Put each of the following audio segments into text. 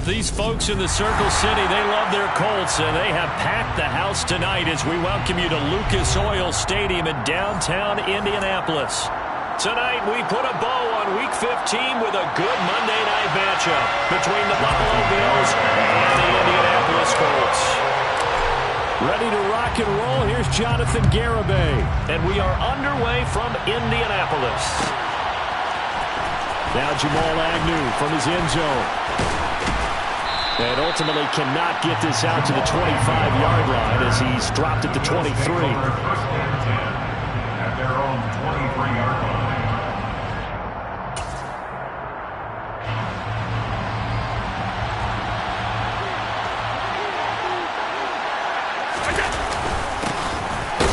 These folks in the Circle City, they love their Colts, and they have packed the house tonight as we welcome you to Lucas Oil Stadium in downtown Indianapolis. Tonight, we put a bow on Week 15 with a good Monday night matchup between the Buffalo Bills and the Indianapolis Colts. Ready to rock and roll, here's Jonathan Garibay. And we are underway from Indianapolis. Now Jamal Agnew from his end zone. And ultimately cannot get this out to the 25-yard line as he's dropped at the 23. At their own 23-yard line.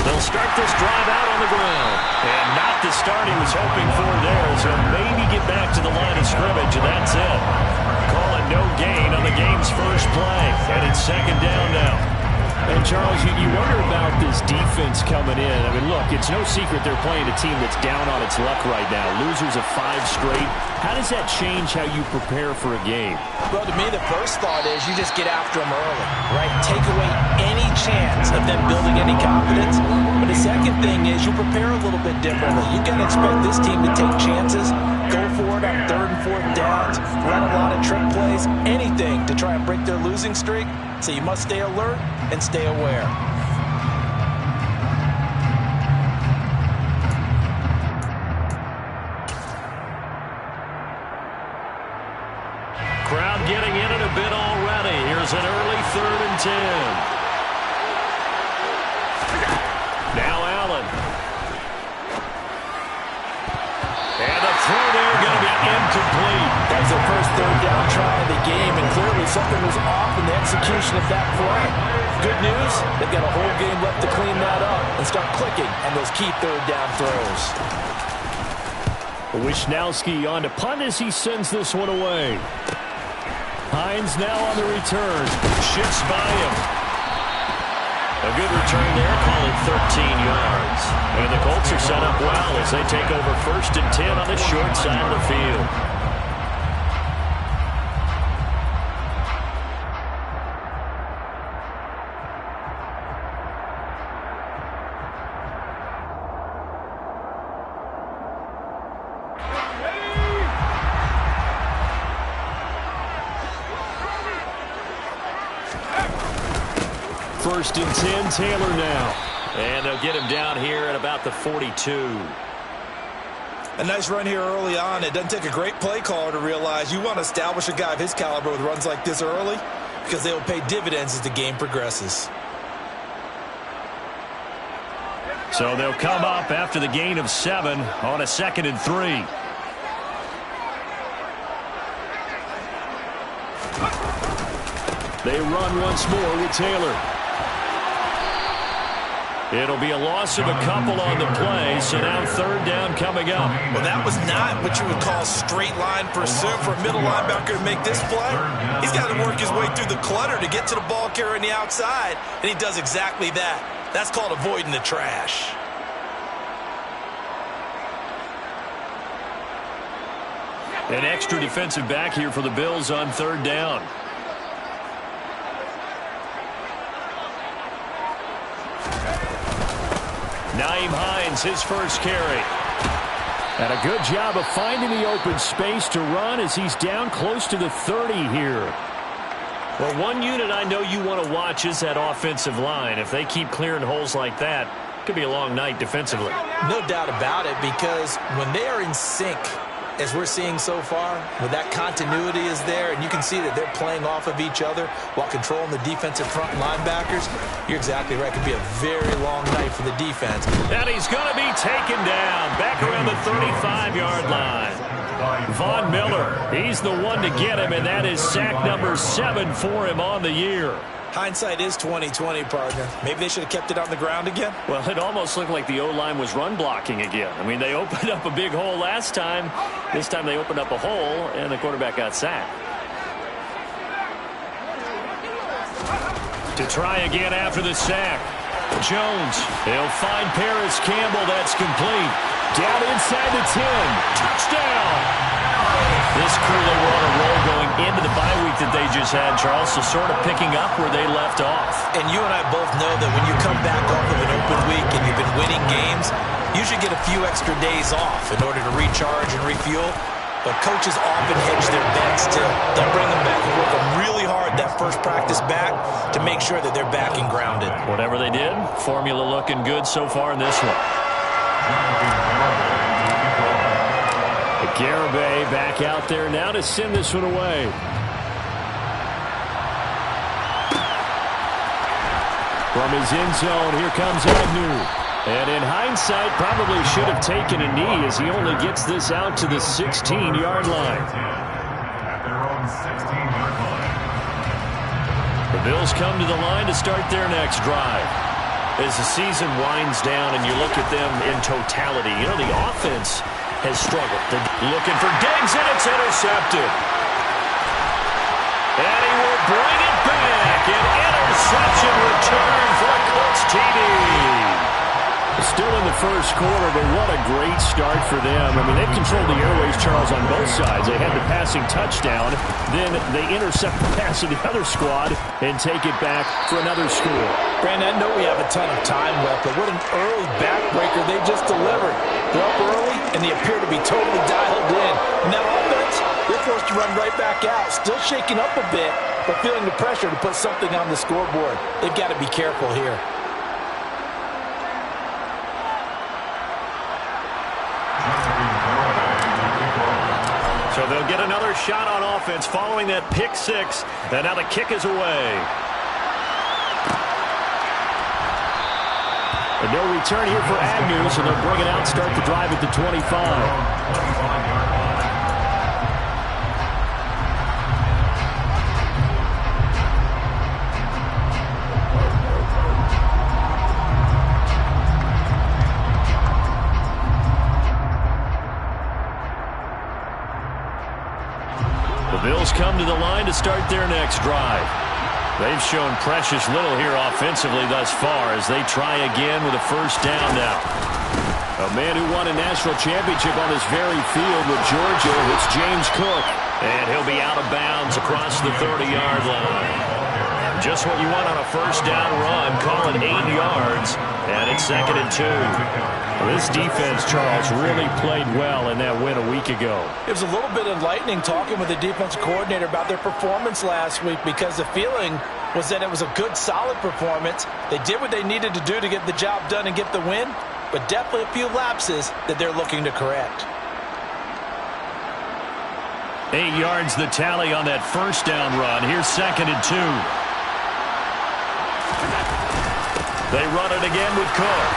They'll start this drive out on the ground. And not the start he was hoping for there, as he'll maybe get back to the line of scrimmage, and that's it. Call it no gain on the game's first play. And it's second down now. And, Charles, you wonder about this defense coming in. I mean, look, it's no secret they're playing a team that's down on its luck right now. Losers of 5 straight. How does that change how you prepare for a game? Well, to me, the first thought is you just get after them early, right? Take away any chance of them building any confidence. But the second thing is you prepare a little bit differently. You got to expect this team to take chances, go for it on 3rd and 4th downs, run a lot of trick plays, anything to try and break their losing streak. So you must stay alert and stay aware. Crowd getting in it a bit already. Here's an early 3rd and 10. Now Allen. And the throw there going to be incomplete. That was their first 3rd down try of the game, and clearly something was off in the execution of that play. Good news, they've got a whole game left to clean that up and start clicking on those key 3rd down throws. Wishnowski on to punt as he sends this one away. Hines now on the return. Shifts by him. A good return there, call it 13 yards. And the Colts are set up well as they take over 1st and 10 on the short side of the field. First and 10, Taylor now. And they'll get him down here at about the 42. A nice run here early on. It doesn't take a great play caller to realize you want to establish a guy of his caliber with runs like this early because they will pay dividends as the game progresses. So they'll come up after the gain of 7 on a 2nd and 3. They run once more with Taylor. It'll be a loss of a couple on the play, so now 3rd down coming up. Well, that was not what you would call straight line pursuit for a middle linebacker to make this play. He's got to work his way through the clutter to get to the ball carrier on the outside, and he does exactly that. That's called avoiding the trash. An extra defensive back here for the Bills on 3rd down. Nyheim Hines, his first carry. And a good job of finding the open space to run as he's down close to the 30 here. Well, one unit I know you want to watch is that offensive line. If they keep clearing holes like that, it could be a long night defensively. No doubt about it, because when they are in sync, as we're seeing so far, when that continuity is there, and you can see that they're playing off of each other while controlling the defensive front linebackers, you're exactly right. It could be a very long night for the defense. And he's going to be taken down back around the 35-yard line. Von Miller, he's the one to get him, and that is sack number 7 for him on the year. Hindsight is 20/20, partner. Maybe they should have kept it on the ground again. Well, it almost looked like the O-line was run blocking again. I mean, they opened up a big hole last time. This time they opened up a hole, and the quarterback got sacked. To try again after the sack. Jones, he'll find Paris Campbell. That's complete. Down inside the 10. Touchdown. This crew, they were on a roll going into the bye week that they just had, Charles, so sort of picking up where they left off. And you and I both know that when you come back off of an open week and you've been winning games, you should get a few extra days off in order to recharge and refuel. But coaches often hedge their bets too. They'll bring them back and work them really hard that first practice back to make sure that they're back and grounded. Whatever they did, formula looking good so far in this one. Garibay back out there now to send this one away. From his end zone, here comes Agnew. And in hindsight, probably should have taken a knee as he only gets this out to the 16-yard line. At their own 16-yard line. The Bills come to the line to start their next drive. As the season winds down and you look at them in totality, you know, the offense has struggled. They're looking for Diggs, and it's intercepted. And he will bring it back. An interception return for a Colts TD. Still in the first quarter, but what a great start for them. I mean, they've controlled the airways, Charles, on both sides. They had the passing touchdown. Then they intercept the pass of the other squad and take it back for another score. Brandon, I know we have a ton of time left, but what an early backbreaker they just delivered. They're up early, and they appear to be totally dialed in. And that offense, they're forced to run right back out. Still shaking up a bit, but feeling the pressure to put something on the scoreboard. They've got to be careful here. So they'll get another shot on offense following that pick six. And now the kick is away. And no return here for Agnew, so they'll bring it out, start the drive at the 25. Bills come to the line to start their next drive. They've shown precious little here offensively thus far as they try again with a first down now. A man who won a national championship on this very field with Georgia, it's James Cook. And he'll be out of bounds across the 30-yard line. Just what you want on a first down run. Call it 8 yards. And it's 2nd and 2. Well, this defense, Charles, really played well in that win a week ago. It was a little bit enlightening talking with the defensive coordinator about their performance last week because the feeling was that it was a good, solid performance. They did what they needed to do to get the job done and get the win, but definitely a few lapses that they're looking to correct. 8 yards the tally on that first down run. Here's 2nd and 2. They run it again with Cook.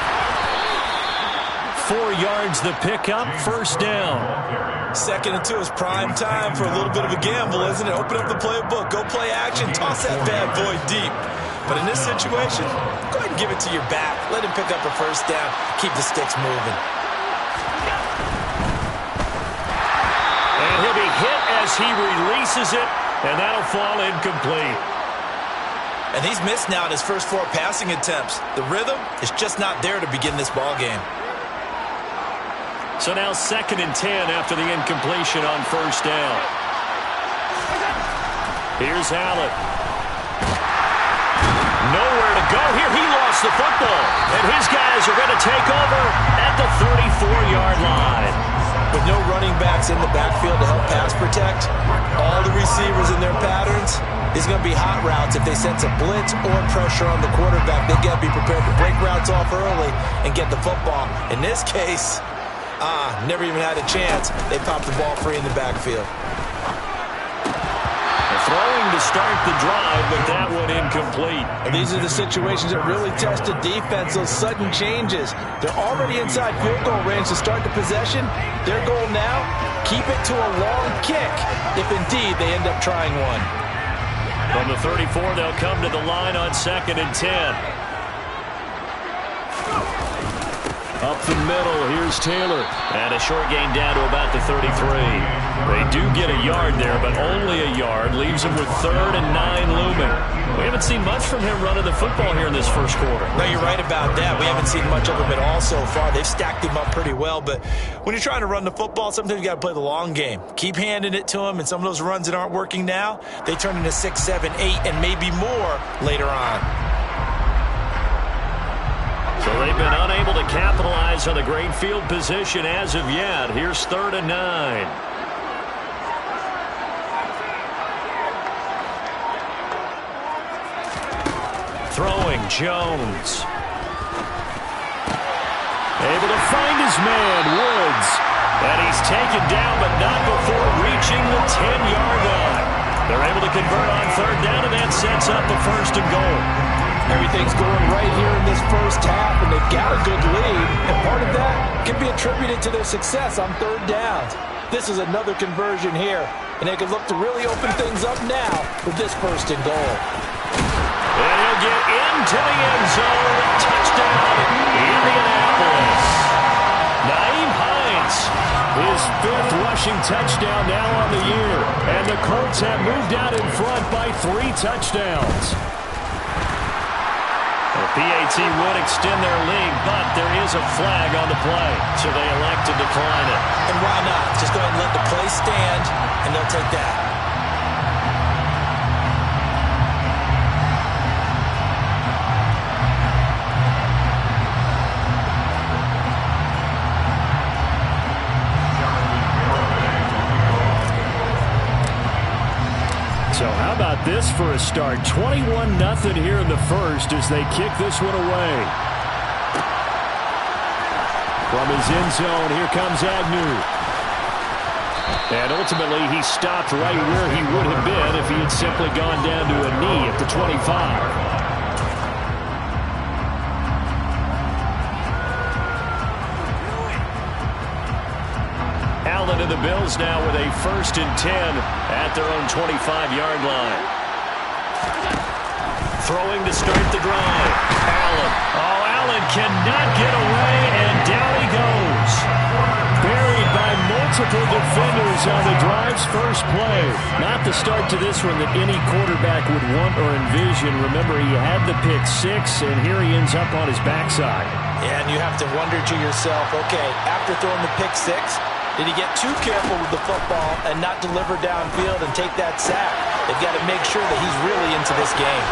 4 yards the pickup, first down. 2nd and 2 is prime time for a little bit of a gamble, isn't it? Open up the playbook, go play action, toss that bad boy deep. But in this situation, go ahead and give it to your back. Let him pick up a first down, keep the sticks moving. And he'll be hit as he releases it, and that'll fall incomplete. And he's missed now in his first 4 passing attempts. The rhythm is just not there to begin this ball game. So now 2nd and 10 after the incompletion on first down. Here's Allen. Nowhere to go here. He lost the football. And his guys are going to take over at the 34-yard line. With no running backs in the backfield to help pass protect, all the receivers in their patterns, it's going to be hot routes if they sense a blitz or pressure on the quarterback. They've got to be prepared to break routes off early and get the football. In this case, never even had a chance. They popped the ball free in the backfield. Throwing to start the drive, but that one incomplete. And these are the situations that really test the defense, those sudden changes. They're already inside field goal range to start the possession. Their goal now, keep it to a long kick, if indeed they end up trying one. From the 34, they'll come to the line on 2nd and 10. Up the middle, here's Taylor. And a short gain down to about the 33. They do get a yard there, but only a yard. Leaves them with 3rd and 9 looming. We haven't seen much from him running the football here in this first quarter. No, you're right about that. We haven't seen much of him at all so far. They've stacked him up pretty well, but when you're trying to run the football, sometimes you got to play the long game. Keep handing it to him, and some of those runs that aren't working now, they turn into 6, 7, 8, and maybe more later on. So they've been unable to capitalize on the great field position as of yet. Here's 3rd and 9. Throwing, Jones. Able to find his man, Woods. And he's taken down, but not before reaching the 10-yard line. They're able to convert on 3rd down, and that sets up a 1st and goal. Everything's going right here in this first half, and they've got a good lead. And part of that can be attributed to their success on 3rd downs. This is another conversion here, and they can look to really open things up now with this 1st and goal. And he'll get into the end zone. Touchdown, Indianapolis. Naeem Hines, his 5th rushing touchdown now on the year. And the Colts have moved out in front by 3 touchdowns. The PAT would extend their lead, but there is a flag on the play, so they elect to decline it. And why not? Just go ahead and let the play stand, and they'll take that. So how about this for a start? 21-0 here in the first as they kick this one away. From his end zone, here comes Agnew. And ultimately, he stopped right where he would have been if he had simply gone down to a knee at the 25. Allen and the Bills now with a 1st and 10 at their own 25-yard line. Throwing to start the drive. Allen. Oh, Allen cannot get away, and down he goes. Buried by multiple defenders on the drive's first play. Not the start to this one that any quarterback would want or envision. Remember, he had the pick 6, and here he ends up on his backside. Yeah, and you have to wonder to yourself, okay, after throwing the pick 6, did he get too careful with the football and not deliver downfield and take that sack? They've got to make sure that he's really into this game.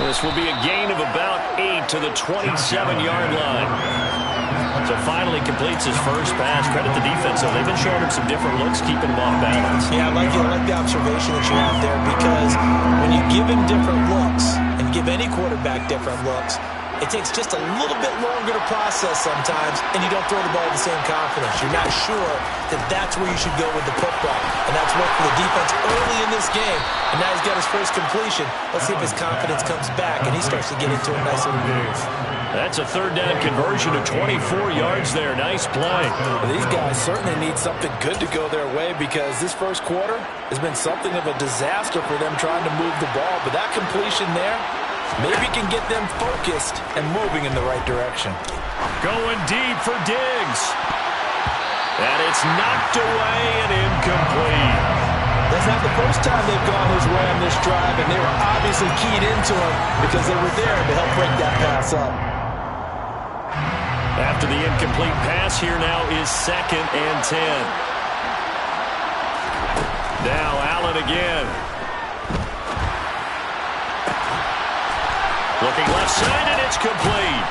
This will be a gain of about 8 to the 27-yard line. So finally completes his first pass. Credit the defense, though. They've been showing him some different looks, keeping him off balance. Yeah, I like the observation that you have there, because when you give him different looks and give any quarterback different looks, it takes just a little bit longer to process sometimes, and you don't throw the ball with the same confidence. You're not sure that that's where you should go with the football. And that's worked for the defense early in this game. And now he's got his first completion. Let's see if his confidence comes back, and he starts to get into a nice little groove. That's a 3rd down conversion of 24 yards there. Nice play. Well, these guys certainly need something good to go their way, because this first quarter has been something of a disaster for them trying to move the ball. But that completion there maybe can get them focused and moving in the right direction. Going deep for Diggs. And it's knocked away and incomplete. That's not the first time they've gone his way on this drive, and they were obviously keyed into him because they were there to help break that pass up. After the incomplete pass, here now is 2nd and 10. Now Allen again. Looking left side, and it's complete.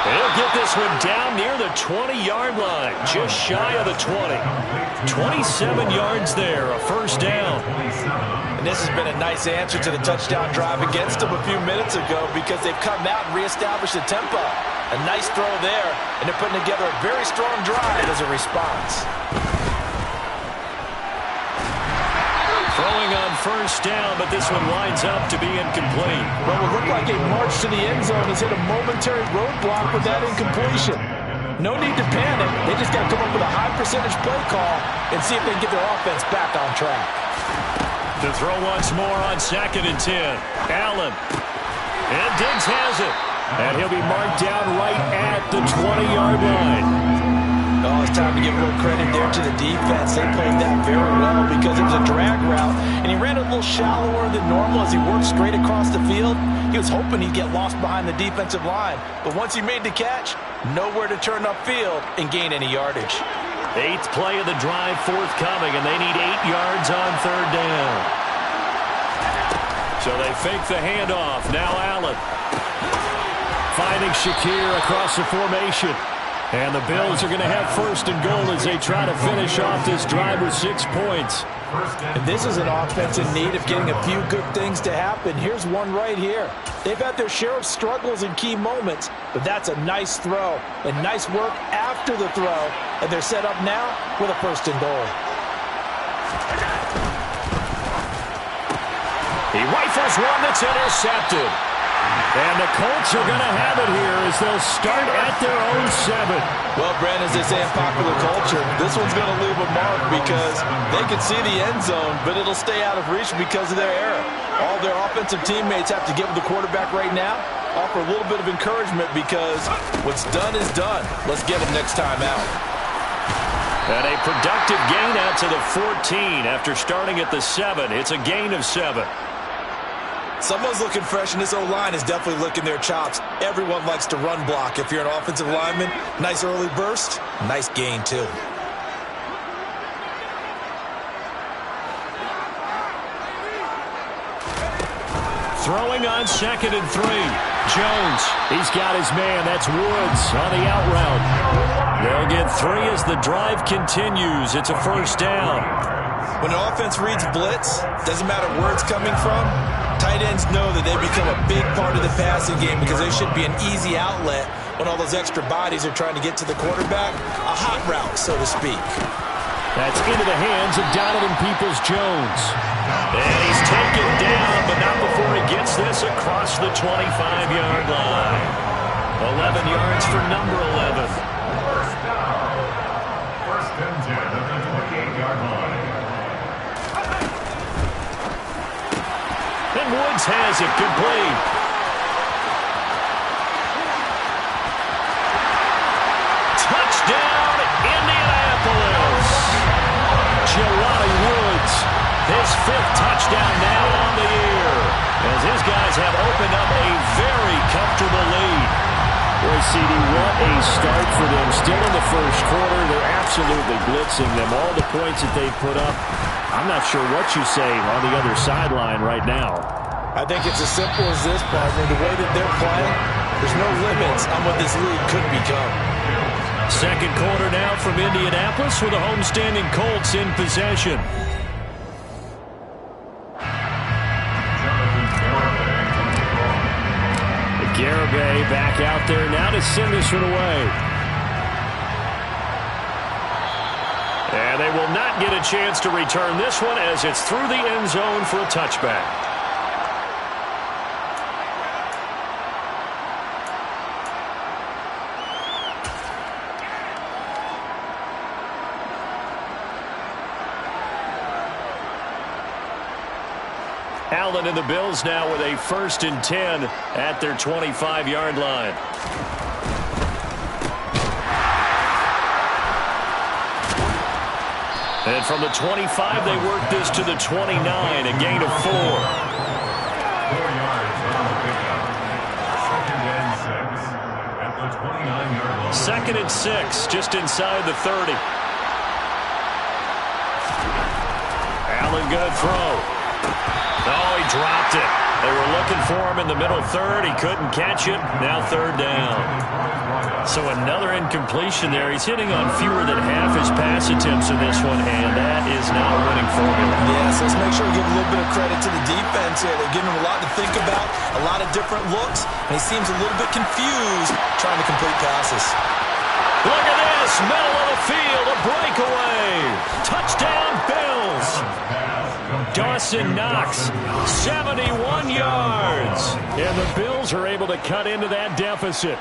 He'll get this one down near the 20-yard line, just shy of the 20. 27 yards there, a 1st down. And this has been a nice answer to the touchdown drive against them a few minutes ago, because they've come out and reestablished the tempo. A nice throw there, and they're putting together a very strong drive as a response. Throwing on 1st down, but this one winds up to be incomplete. Well, it looked like a march to the end zone has hit a momentary roadblock with that incompletion. No need to panic. They just got to come up with a high percentage play call and see if they can get their offense back on track. To throw once more on 2nd and 10. Allen. And Diggs has it. And he'll be marked down right at the 20-yard line. Oh, it's time to give a little credit there to the defense. They played that very well because it was a drag route, and he ran a little shallower than normal as he worked straight across the field. He was hoping he'd get lost behind the defensive line, but once he made the catch, nowhere to turn upfield and gain any yardage. 8th play of the drive forthcoming, and they need 8 yards on 3rd down. So they fake the handoff. Now Allen. Finding Shakir across the formation. And the Bills are going to have 1st and goal as they try to finish off this drive with 6 points. And this is an offense in need of getting a few good things to happen. Here's one right here. They've had their share of struggles in key moments, but that's a nice throw and nice work after the throw. And they're set up now with a 1st and goal. He rifles one that's intercepted. And the Colts are going to have it here as they'll start at their own 7. Well, Brandon, as they say in popular culture, this one's going to leave a mark because they can see the end zone, but it'll stay out of reach because of their error. All their offensive teammates have to give the quarterback right now, offer a little bit of encouragement because what's done is done. Let's get him next time out. And a productive gain out to the 14 after starting at the 7. It's a gain of 7. Someone's looking fresh, and this O-line is definitely licking their chops. Everyone likes to run block. If you're an offensive lineman, nice early burst, nice gain, too. Throwing on 2nd and 3. Jones. He's got his man. That's Woods on the out route. They'll get 3 as the drive continues. It's a 1st down. When an offense reads blitz, doesn't matter where it's coming from, tight ends know that they become a big part of the passing game because they should be an easy outlet when all those extra bodies are trying to get to the quarterback. A hot route, so to speak. That's into the hands of Donovan Peoples-Jones. And he's taken down, but not before he gets this across the 25-yard line. 11 yards for number 11. 1st down. 1st and 10 at the 28-yard line. And Woods has it complete. Touchdown, Indianapolis. Jelani Woods, his 5th touchdown now on the year, as his guys have opened up a very comfortable lead. Boy, CD, what a start for them. Still in the 1st quarter, they're absolutely blitzing them. All the points that they put up, I'm not sure what you say on the other sideline right now. I think it's as simple as this, partner. The way that they're playing, there's no limits on what this league could become. 2nd quarter now from Indianapolis with the homestanding Colts in possession. Garibay back out there now to send this one away. And they will not get a chance to return this one as it's through the end zone for a touchback. Allen and the Bills now with a 1st and 10 at their 25-yard line. And from the 25, they work this to the 29, a gain of 4. 4 yards on the pickup. 2nd and 6 at the 29-yard line. 2nd and 6, just inside the 30. Allen, good throw. Oh, he dropped it. They were looking for him in the middle 3rd. He couldn't catch it. Now 3rd down. So another incompletion there. He's hitting on fewer than half his pass attempts in this one, and that is not a winning formula. Yes, let's make sure we give a little bit of credit to the defense here. They're giving him a lot to think about, a lot of different looks, and he seems a little bit confused trying to complete passes. Look at this. Middle of the field, a breakaway. Touchdown, Bills. Dawson Knox, 71 yards. And the Bills are able to cut into that deficit.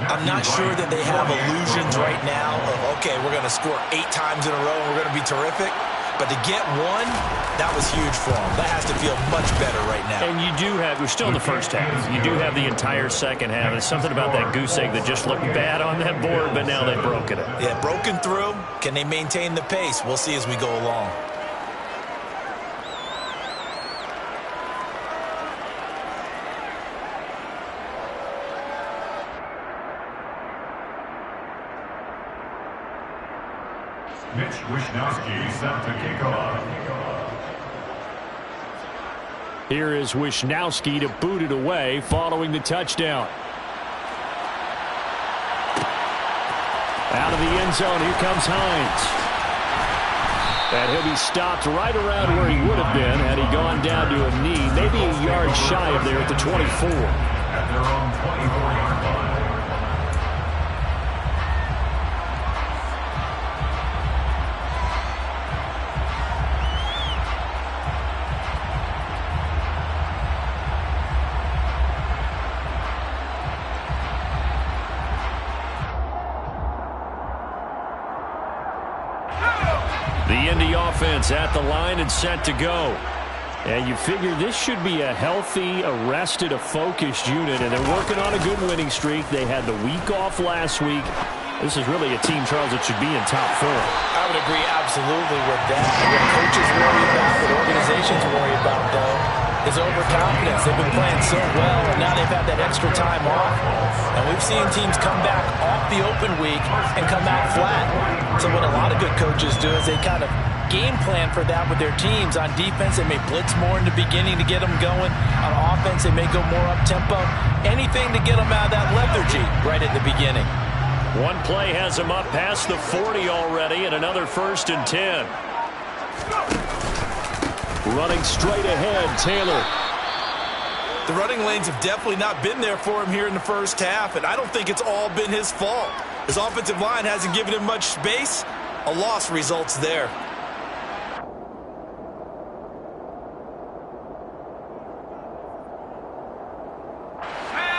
I'm not sure that they have illusions right now of, okay, we're going to score 8 times in a row and we're going to be terrific. But to get one, that was huge for him. That has to feel much better right now. And you do have, we're still in the first half. You do have the entire second half. There's something about that goose egg that just looked bad on that board, but now they've broken it. Yeah, broken through. Can they maintain the pace? We'll see as we go along. Mitch Wishnowsky set to kick off. Here is Wishnowsky to boot it away following the touchdown. Out of the end zone, here comes Hines. And he'll be stopped right around where he would have been had he gone down to a knee, maybe a yard shy of there at the 24. At their own 24-yard line. The Indy offense at the line and set to go. And you figure this should be a healthy, a rested, a focused unit, and they're working on a good winning streak. They had the week off last week. This is really a team, Charles, that should be in top four. I would agree absolutely with that. What coaches worry about, what organizations worry about, though, is overconfidence. They've been playing so well, and now they've had that extra time off. And we've seen teams come back off the open week and come out flat. So what a lot of good coaches do is they kind of game plan for that with their teams. On defense, they may blitz more in the beginning to get them going. On offense, they may go more up-tempo. Anything to get them out of that lethargy right at the beginning. One play has him up past the 40 already, and another 1st and 10. Running straight ahead, Taylor. The running lanes have definitely not been there for him here in the first half, and I don't think it's all been his fault. His offensive line hasn't given him much space. A loss results there.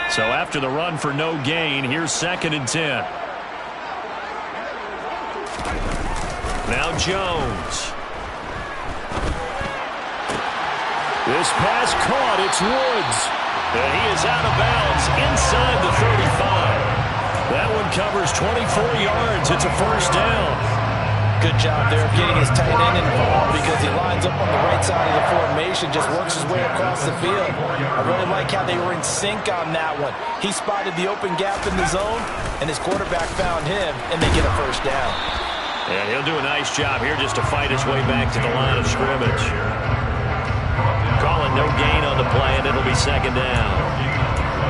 So after the run for no gain, here's 2nd and 10. Now Jones. This pass caught. It's Woods. And he is out of bounds inside the 35. That one covers 24 yards. It's a 1st down. Good job there of getting his tight end involved because he lines up on the right side of the formation, just works his way across the field. I really like how they were in sync on that one. He spotted the open gap in the zone, and his quarterback found him, and they get a 1st down. And he'll do a nice job here just to fight his way back to the line of scrimmage. Calling no gain on the play, and it'll be 2nd down.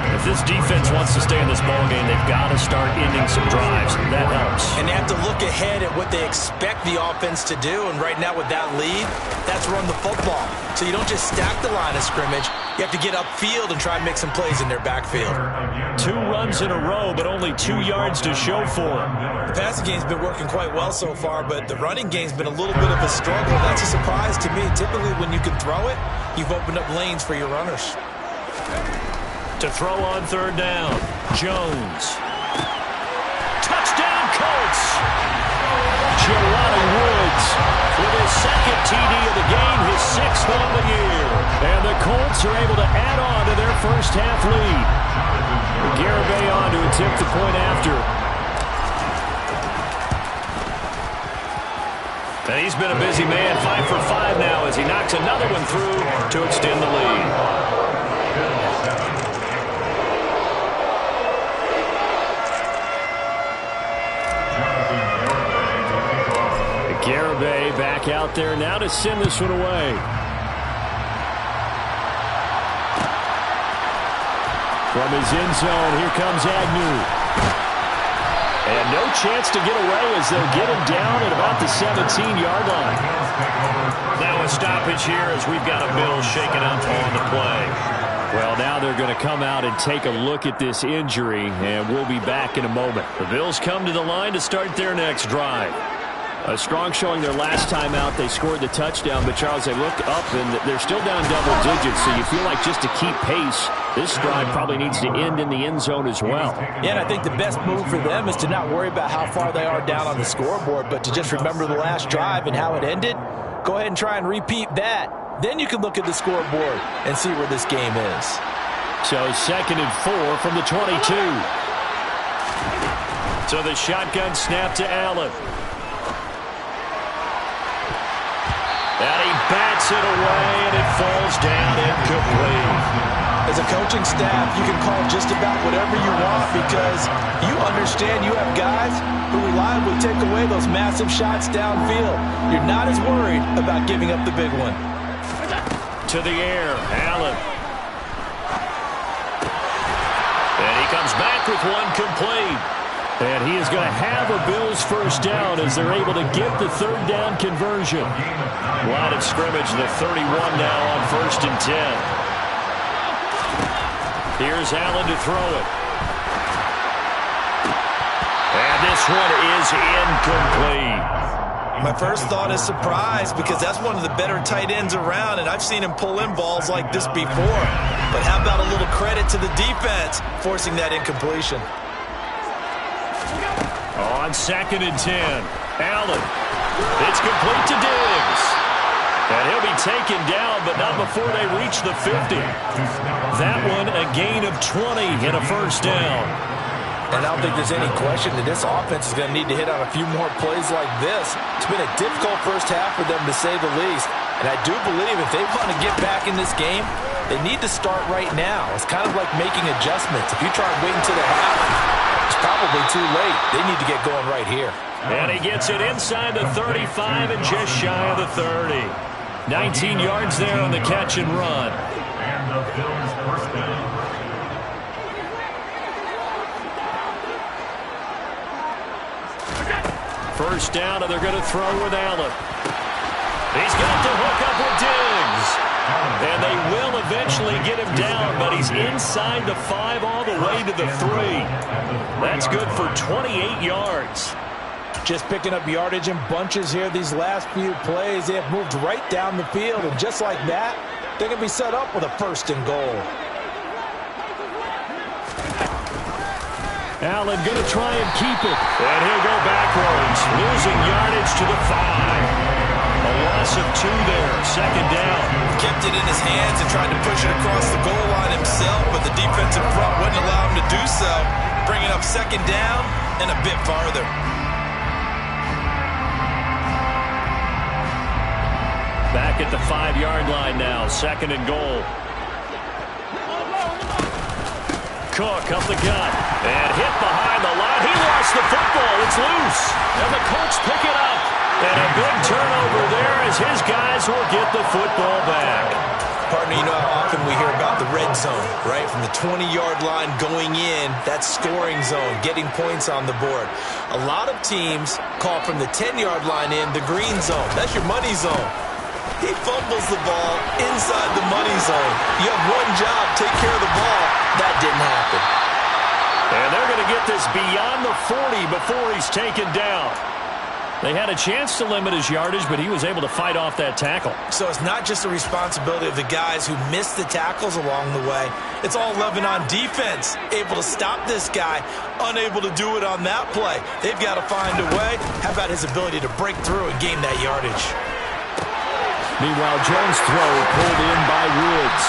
If this defense wants to stay in this ballgame, they've got to start ending some drives. That helps. And they have to look ahead at what they expect the offense to do. And right now with that lead, that's run the football. So you don't just stack the line of scrimmage. You have to get upfield and try and make some plays in their backfield. 2 runs in a row, but only 2 yards to show for it. The passing game's been working quite well so far, but the running game's been a little bit of a struggle. That's a surprise to me. Typically, when you can throw it, you've opened up lanes for your runners. To throw on 3rd down, Jones. Touchdown, Colts! Jelani Woods With his 2nd TD of the game, his 6th one of the year. And the Colts are able to add on to their first half lead. Garibay on to attempt the point after. And he's been a busy man, 5 for 5 now as he knocks another one through to extend the lead. Garibay back out there now to send this one away. From his end zone, here comes Agnew. And no chance to get away as they'll get him down at about the 17-yard line. Now a stoppage here as we've got a Bill shaken up on the play. Well, now they're going to come out and take a look at this injury, and we'll be back in a moment. The Bills come to the line to start their next drive. A strong showing their last time out. They scored the touchdown, but Charles, they look up and they're still down double digits, so you feel like just to keep pace, this drive probably needs to end in the end zone as well. Yeah, and I think the best move for them is to not worry about how far they are down on the scoreboard, but to just remember the last drive and how it ended. Go ahead and try and repeat that. Then you can look at the scoreboard and see where this game is. So 2nd and 4 from the 22. So the shotgun snap to Allen. And he bats it away, and it falls down incomplete. As a coaching staff, you can call just about whatever you want because you understand you have guys who reliably take away those massive shots downfield. You're not as worried about giving up the big one. To the air, Allen. And he comes back with one complete. And he is going to have a Bills first down as they're able to get the 3rd down conversion. Line of scrimmage, the 31 now on 1st and 10. Here's Allen to throw it. And this one is incomplete. My first thought is surprise because that's one of the better tight ends around, and I've seen him pull in balls like this before. But how about a little credit to the defense forcing that incompletion? On 2nd and 10, Allen. It's complete to Diggs. And he'll be taken down, but not before they reach the 50. That one a gain of 20 and a first down. And I don't think there's any question that this offense is going to need to hit on a few more plays like this. It's been a difficult first half for them, to say the least. And I do believe if they want to get back in this game, they need to start right now. It's kind of like making adjustments. If you try waiting to the half, it's probably too late. They need to get going right here. And he gets it inside the 35 and just shy of the 30. 19 yards there on the catch and run. And the Bills first down. First down, and they're going to throw with Allen. He's got the hook up with Diggs. And they will eventually get him down, but he's inside the 5 all the way to the 3. That's good for 28 yards. Just picking up yardage in bunches here these last few plays. They have moved right down the field, and just like that, they're going to be set up with a 1st and goal. Allen going to try and keep it. And he'll go backwards, losing yardage to the 5. A loss of 2 there, 2nd down. Kept it in his hands and tried to push it across the goal line himself, but the defensive front wouldn't allow him to do so. Bringing up 2nd down and a bit farther. Back at the 5-yard line now, 2nd and goal. Cook up the gut and hit behind the line. He lost the football. It's loose. And the Colts pick it up. And a big turnover there as his guys will get the football back. Partner, you know how often we hear about the red zone, right? From the 20-yard line going in, that's scoring zone, getting points on the board. A lot of teams call from the 10-yard line in the green zone. That's your money zone. He fumbles the ball inside the money zone. You have one job, take care of the ball. That didn't happen. And they're going to get this beyond the 40 before he's taken down. They had a chance to limit his yardage, but he was able to fight off that tackle. So it's not just the responsibility of the guys who missed the tackles along the way. It's all 11 on defense, able to stop this guy, unable to do it on that play. They've got to find a way. How about his ability to break through and gain that yardage? Meanwhile, Jones' throw pulled in by Woods.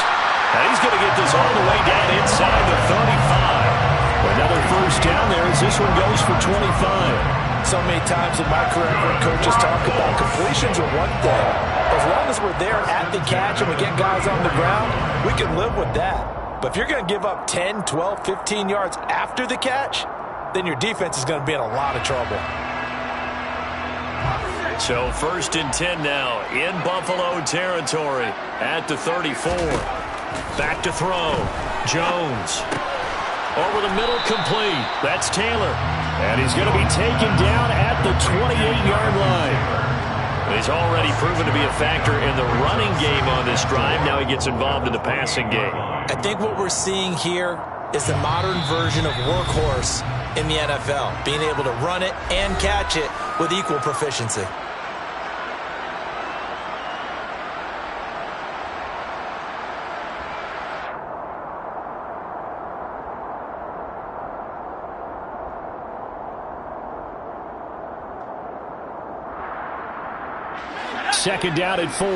And he's going to get this all the way down inside the 35. Another first down there as this one goes for 25. So many times in my career, I've heard coaches talk about completions are one thing. As long as we're there at the catch and we get guys on the ground, we can live with that. But if you're going to give up 10, 12, 15 yards after the catch, then your defense is going to be in a lot of trouble. So 1st and 10 now in Buffalo territory at the 34. Back to throw. Jones. Over the middle, complete. That's Taylor. And he's going to be taken down at the 28-yard line. He's already proven to be a factor in the running game on this drive. Now he gets involved in the passing game. I think what we're seeing here is the modern version of workhorse in the NFL, being able to run it and catch it with equal proficiency. second down and 4.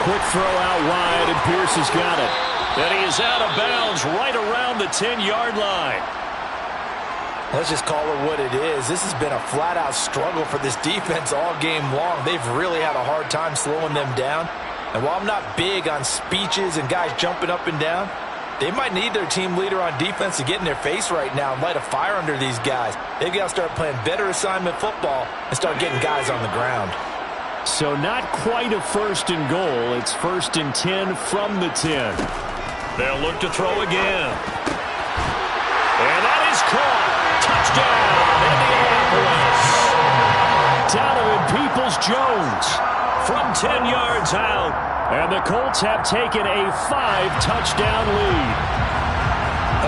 Quick throw out wide, and Pierce has got it. And he is out of bounds right around the 10-yard line. Let's just call it what it is. This has been a flat-out struggle for this defense all game long. They've really had a hard time slowing them down. And while I'm not big on speeches and guys jumping up and down, they might need their team leader on defense to get in their face right now and light a fire under these guys. They've got to start playing better assignment football and start getting guys on the ground. So not quite a first and goal. It's first and 10 from the 10. They'll look to throw again. And that is caught. Touchdown, Indianapolis. Donovan Peoples-Jones From 10 yards out. And the Colts have taken a 5-touchdown lead.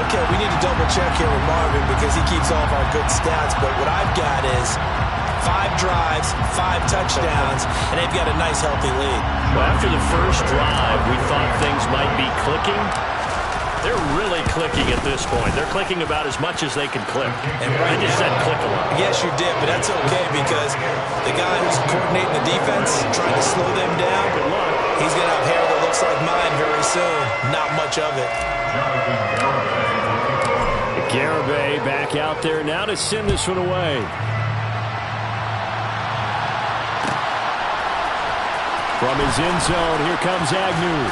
Okay, we need to double-check here with Marvin because he keeps all of our good stats. But what I've got is 5 drives, 5 touchdowns, and they've got a nice, healthy lead. Well, after the first drive, we thought things might be clicking. They're really clicking at this point. They're clicking about as much as they can click. And right I just said click a lot. Yes, you did, but that's okay because the guy who's coordinating the defense, trying to slow them down, Good luck. he's going to have hair that looks like mine very soon. Not much of it. Garibay back out there now to send this one away. From his end zone, here comes Agnew.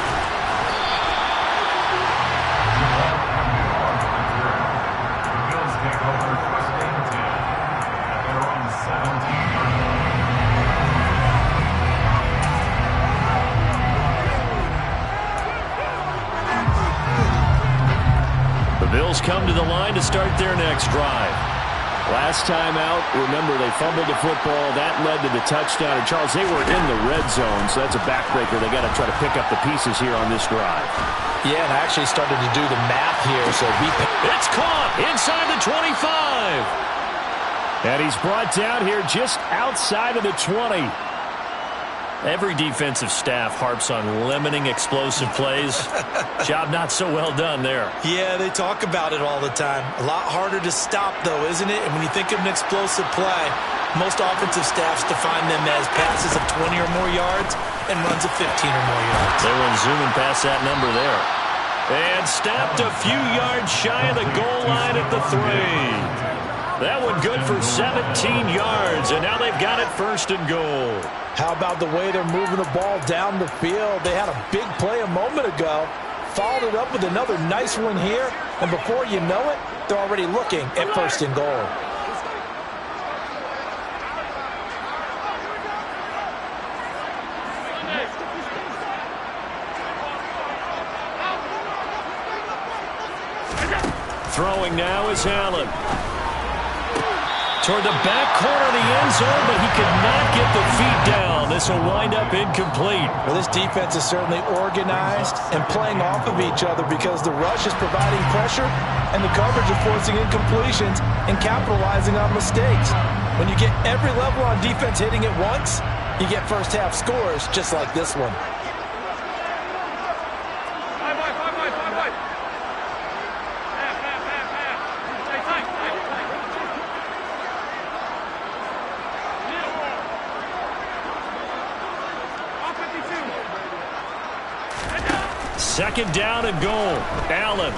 The Bills come to the line to start their next drive. Last time out, remember, they fumbled the football. That led to the touchdown. And, Charles, they were in the red zone, so that's a backbreaker. They got to try to pick up the pieces here on this drive. Yeah, and I actually started to do the math here. So It's caught inside the 25. And he's brought down here just outside of the 20. Every defensive staff harps on limiting explosive plays. Job not so well done there. Yeah, they talk about it all the time. A lot harder to stop, though, isn't it? And when you think of an explosive play, most offensive staffs define them as passes of 20 or more yards and runs of 15 or more yards. They went zooming past that number there. And snapped a few yards shy of the goal line at the 3. That one good for 17 yards, and now they've got it first and goal. How about the way they're moving the ball down the field? They had a big play a moment ago, followed it up with another nice one here, and before you know it, they're already looking at first and goal. Throwing now is Allen. Toward the back corner of the end zone, but he could not get the feet down. This will wind up incomplete. Well, this defense is certainly organized and playing off of each other because the rush is providing pressure and the coverage is forcing incompletions and capitalizing on mistakes. When you get every level on defense hitting at once, you get first half scores just like this one. Second down and goal. Allen.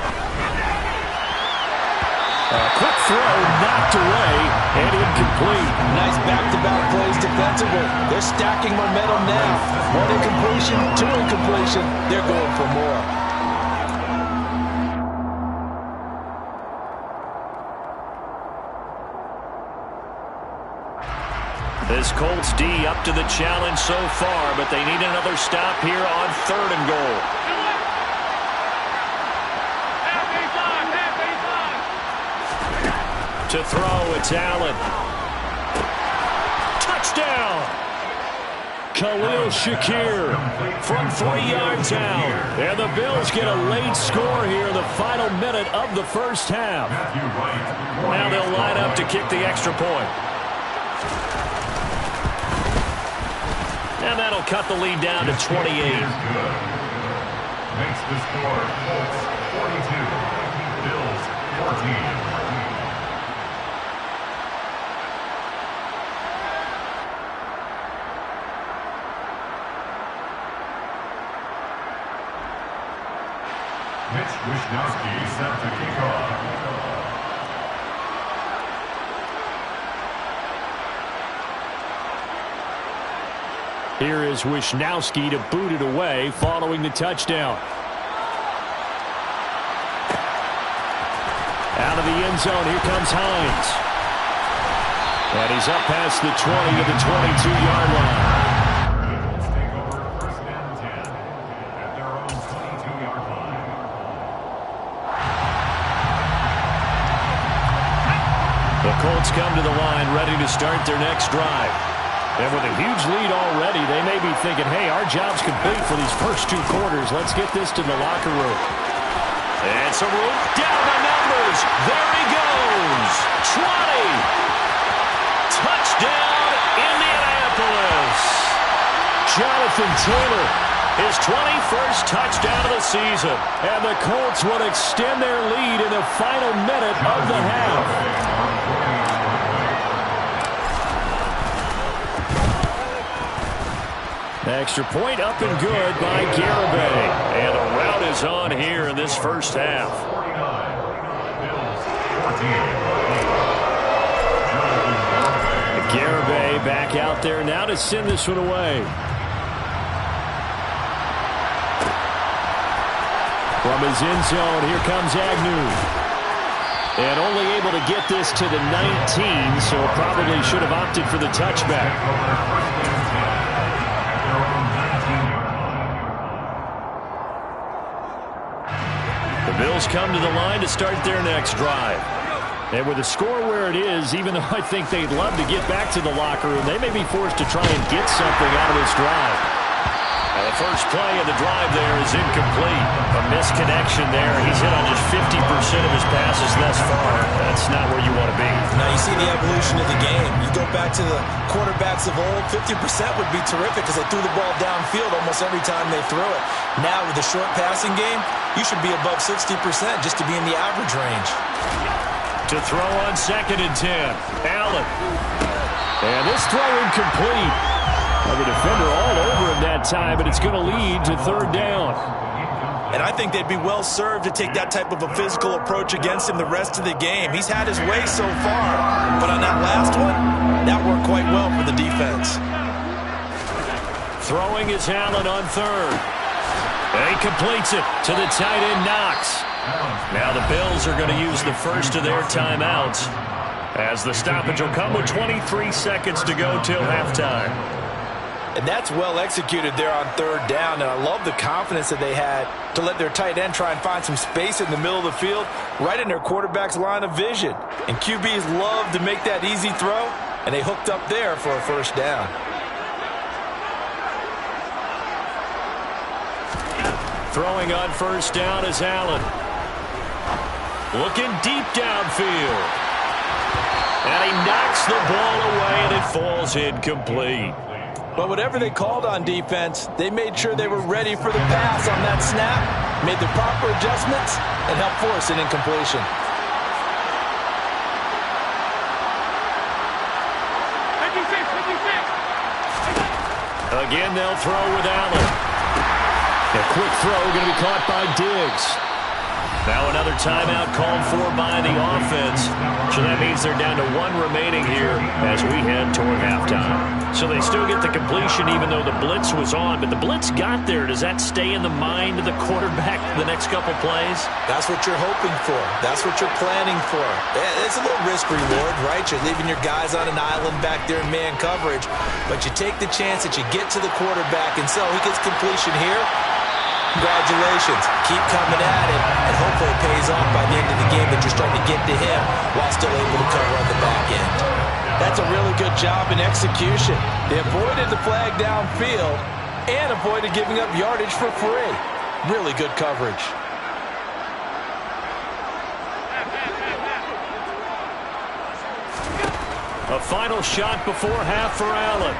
A quick throw knocked away and incomplete. Nice back-to-back plays defensively. They're stacking momentum now. 1 incompletion, 2 incompletion. They're going for more. This Colts D up to the challenge so far, but they need another stop here on 3rd and goal. To throw, it's Allen. Touchdown! Khalil Shakir From 3 yards out. and the Bills get a late score here in the final minute of the first half. Now they'll line up to kick the extra point. And that'll cut the lead down to 28. Makes the score Colts Bills 14. Mitch Wishnowsky set to kick off. Here is Wishnowsky to boot it away following the touchdown. Out of the end zone, here comes Hines. And he's up past the 20 to the 22-yard line. Colts take over first and 10 at their own 22-yard line. The Colts come to the line ready to start their next drive. And with a huge lead already, they may be thinking, hey, our job's complete for these first 2 quarters. Let's get this to the locker room. And some room down the numbers. There he goes. 20. Touchdown, Indianapolis. Jonathan Taylor, his 21st touchdown of the season. And the Colts will extend their lead in the final minute of the half. Extra point up and good by Garibay. And the rout is on here in this first half. Garibay back out there now to send this one away. From his end zone, here comes Agnew. And only able to get this to the 19, so probably should have opted for the touchback. Bills come to the line to start their next drive. And with the score where it is, even though I think they'd love to get back to the locker room, they may be forced to try and get something out of this drive. Now the first play of the drive there is incomplete. A misconnection there. He's hit on just 50% of his passes thus far. That's not where you want to be. Now you see the evolution of the game. You go back to the quarterbacks of old, 50% would be terrific because they threw the ball downfield almost every time they threw it. Now with the short passing game, you should be above 60% just to be in the average range. To throw on 2nd and 10. Allen. And this throw incomplete. Well, the defender all over him that time, but it's going to lead to 3rd down. And I think they'd be well served to take that type of a physical approach against him the rest of the game. He's had his way so far, but on that last one, that worked quite well for the defense. Throwing is Allen on 3rd. And he completes it to the tight end, Knox. Now the Bills are going to use the first of their timeouts as the stoppage will come with 23 seconds to go till halftime. And that's well executed there on 3rd down, and I love the confidence that they had to let their tight end try and find some space in the middle of the field, right in their quarterback's line of vision. And QBs love to make that easy throw, and they hooked up there for a 1st down. Throwing on 1st down is Allen. Looking deep downfield. And he knocks the ball away, and it falls incomplete. But whatever they called on defense, they made sure they were ready for the pass on that snap, made the proper adjustments, and helped force an incompletion. Again, they'll throw with Allen. A quick throw going to be caught by Diggs. Now another timeout called for by the offense. So that means they're down to 1 remaining here as we head toward halftime. So they still get the completion even though the blitz was on. But the blitz got there. Does that stay in the mind of the quarterback the next couple plays? That's what you're hoping for. That's what you're planning for. It's a little risk-reward, right? You're leaving your guys on an island back there in man coverage. But you take the chance that you get to the quarterback, and so he gets completion here. Congratulations. Keep coming at it, and hopefully it pays off by the end of the game that you're starting to get to him while still able to cover on the back end. That's a really good job in execution. They avoided the flag downfield and avoided giving up yardage for free. Really good coverage. A final shot before half for Allen.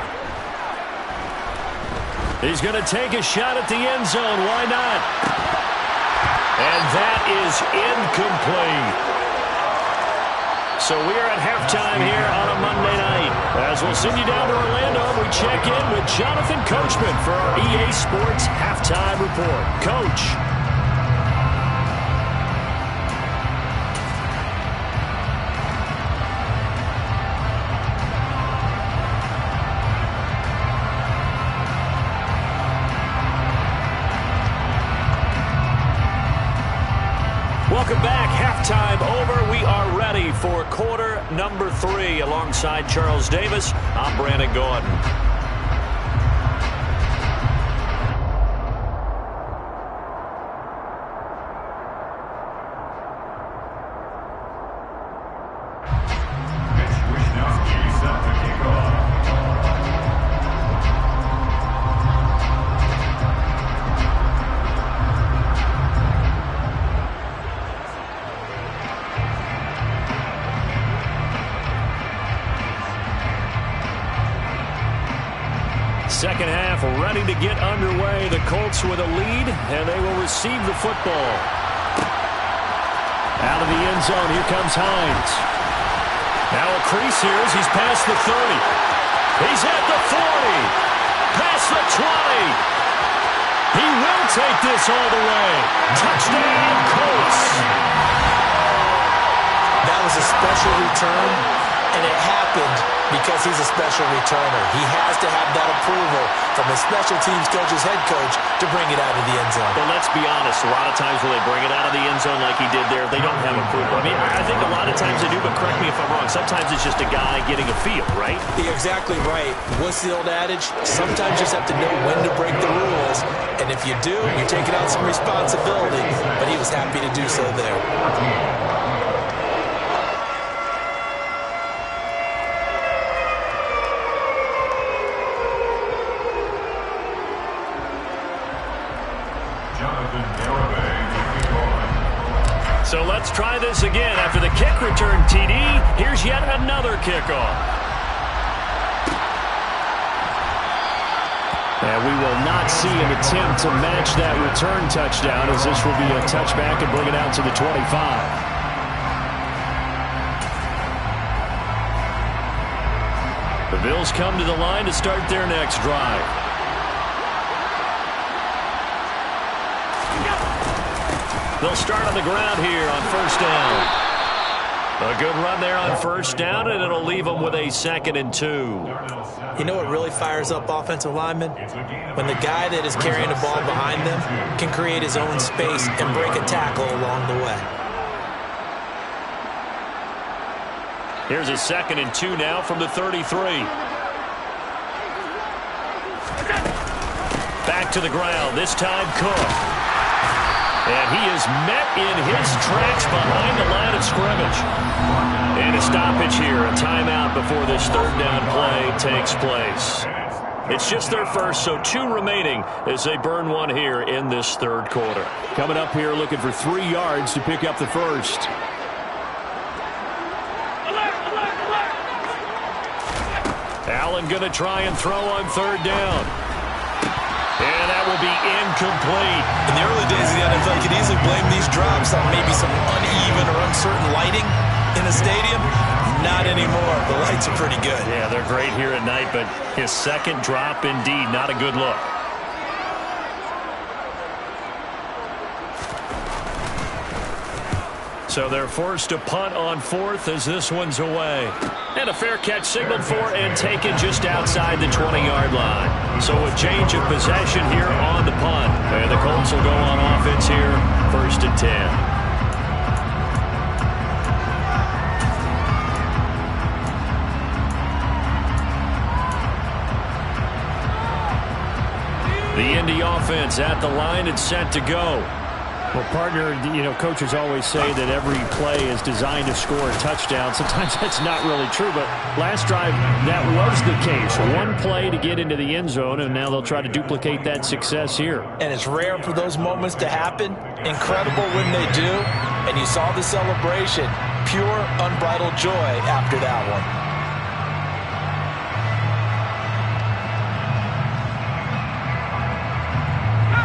He's going to take a shot at the end zone. Why not? And that is incomplete. So we are at halftime here on a Monday night. As we'll send you down to Orlando, we check in with Jonathan Coachman for our EA Sports Halftime Report. Coach. Welcome back. Halftime over. We are ready for quarter number 3. Alongside Charles Davis, I'm Brandon Gordon. Second half ready to get underway. The Colts with a lead, and they will receive the football. Out of the end zone, here comes Hines. Now a crease here as he's past the 30. He's at the 40. Past the 20. He will take this all the way. Touchdown, Colts. That was a special return, and it happened because he's a special returner. He has to have that approval from his special teams coach's head coach to bring it out of the end zone. But let's be honest, a lot of times when they bring it out of the end zone like he did there, they don't have approval. I mean, I think a lot of times they do, but correct me if I'm wrong. Sometimes it's just a guy getting a feel, right? You're exactly right. What's the old adage? Sometimes you just have to know when to break the rules, and if you do, you're taking on some responsibility. But he was happy to do so there. So let's try this again. After the kick return TD, here's yet another kickoff. And we will not see an attempt to match that return touchdown, as this will be a touchback and bring it out to the 25. The Bills come to the line to start their next drive. They'll start on the ground here on first down. A good run there on first down, and it'll leave them with a 2nd and 2. You know what really fires up offensive linemen? When the guy that is carrying the ball behind them can create his own space and break a tackle along the way. Here's a 2nd and 2 now from the 33. Back to the ground, this time Cook. And he is met in his tracks behind the line of scrimmage. And a stoppage here, a timeout before this third down play takes place. It's just their first, so 2 remaining as they burn one here in this third quarter. Coming up here looking for 3 yards to pick up the first. Allen going to try and throw on third down. And that will be incomplete. In the early days of the NFL, you could easily blame these drops on maybe some uneven or uncertain lighting in a stadium. Not anymore. The lights are pretty good. Yeah, they're great here at night, but his second drop, indeed, not a good look. So they're forced to punt on 4th as this one's away. And a fair catch signaled for and taken just outside the 20-yard line. So a change of possession here on the punt. And the Colts will go on offense here, 1st and 10. The Indy offense at the line and set to go. Well, partner, you know, coaches always say that every play is designed to score a touchdown. Sometimes that's not really true, but last drive, that was the case. One play to get into the end zone, and now they'll try to duplicate that success here. And it's rare for those moments to happen. Incredible when they do. And you saw the celebration. Pure, unbridled joy after that one.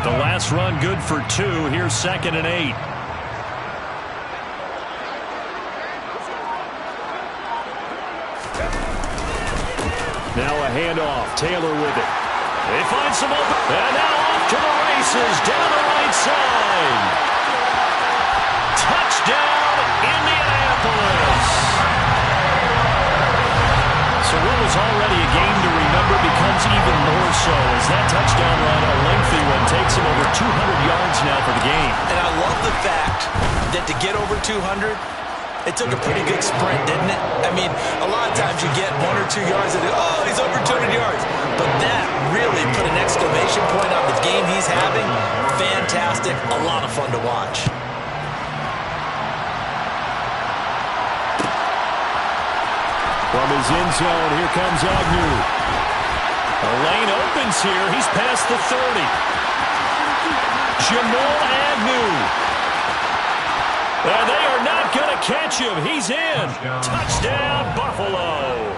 The last Colts run good for 2. Here's 2nd and 8. Now a handoff. Taylor with it. They find some open. And now off to the races down the right side. Touchdown, Indianapolis. So what was already a game to remember becomes even more so as that touchdown run, a lengthy one, takes him over 200 yards now for the game. And I love the fact that to get over 200, it took a pretty good sprint, didn't it? I mean, a lot of times you get 1 or 2 yards and, oh, he's over 200 yards. But that really put an exclamation point on the game he's having. Fantastic. A lot of fun to watch. From his end zone, here comes Agnew. A lane opens here. He's past the 30. Jamal Agnew. And they are not going to catch him. He's in. Touchdown, Buffalo.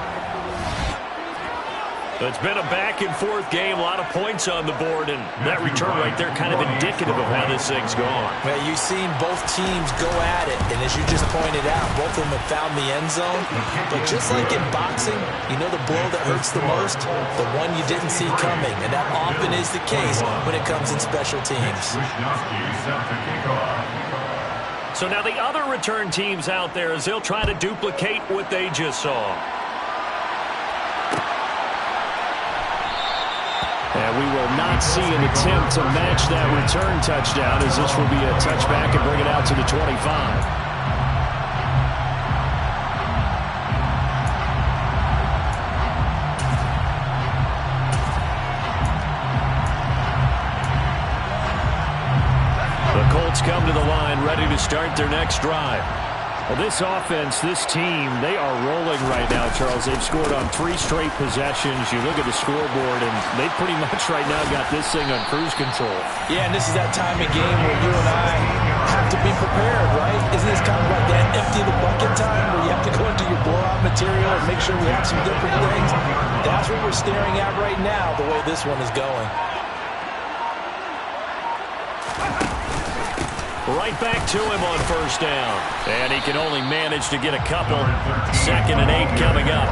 It's been a back-and-forth game. A lot of points on the board, and that return right there kind of indicative of how this thing's gone. Well, you've seen both teams go at it, and as you just pointed out, both of them have found the end zone. But just like in boxing, you know the blow that hurts the most? The one you didn't see coming, and that often is the case when it comes in special teams. So now the other return teams out there as they'll try to duplicate what they just saw. And we will not see an attempt to match that return touchdown as this will be a touchback and bring it out to the 25. Come to the line, ready to start their next drive. Well, this offense, this team, they are rolling right now, Charles. They've scored on 3 straight possessions. You look at the scoreboard, and they pretty much right now got this thing on cruise control. Yeah, and this is that time of game where you and I have to be prepared, right? Isn't this kind of like that empty the bucket time where you have to go into your blowout material and make sure we have some different things? That's what we're staring at right now, the way this one is going. Right back to him on first down. And he can only manage to get a couple. 2nd and 8 coming up.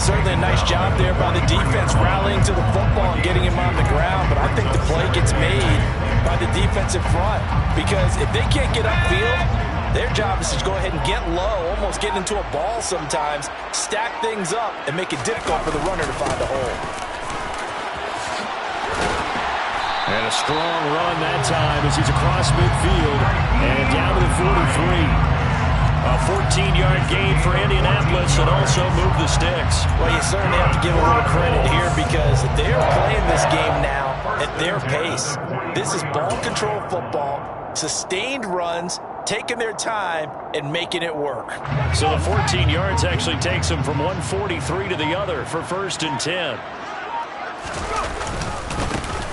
Certainly a nice job there by the defense rallying to the football and getting him on the ground. But I think the play gets made by the defensive front. Because if they can't get upfield, their job is to go ahead and get low, almost get into a ball sometimes, stack things up, and make it difficult for the runner to find a hole. And a strong run that time as he's across midfield and down to the 43. A 14-yard gain for Indianapolis and also move the sticks. Well, you certainly have to give a little credit here because they're playing this game now at their pace. This is ball control football, sustained runs, taking their time and making it work. So the 14 yards actually takes them from 143 to the other for 1st and 10.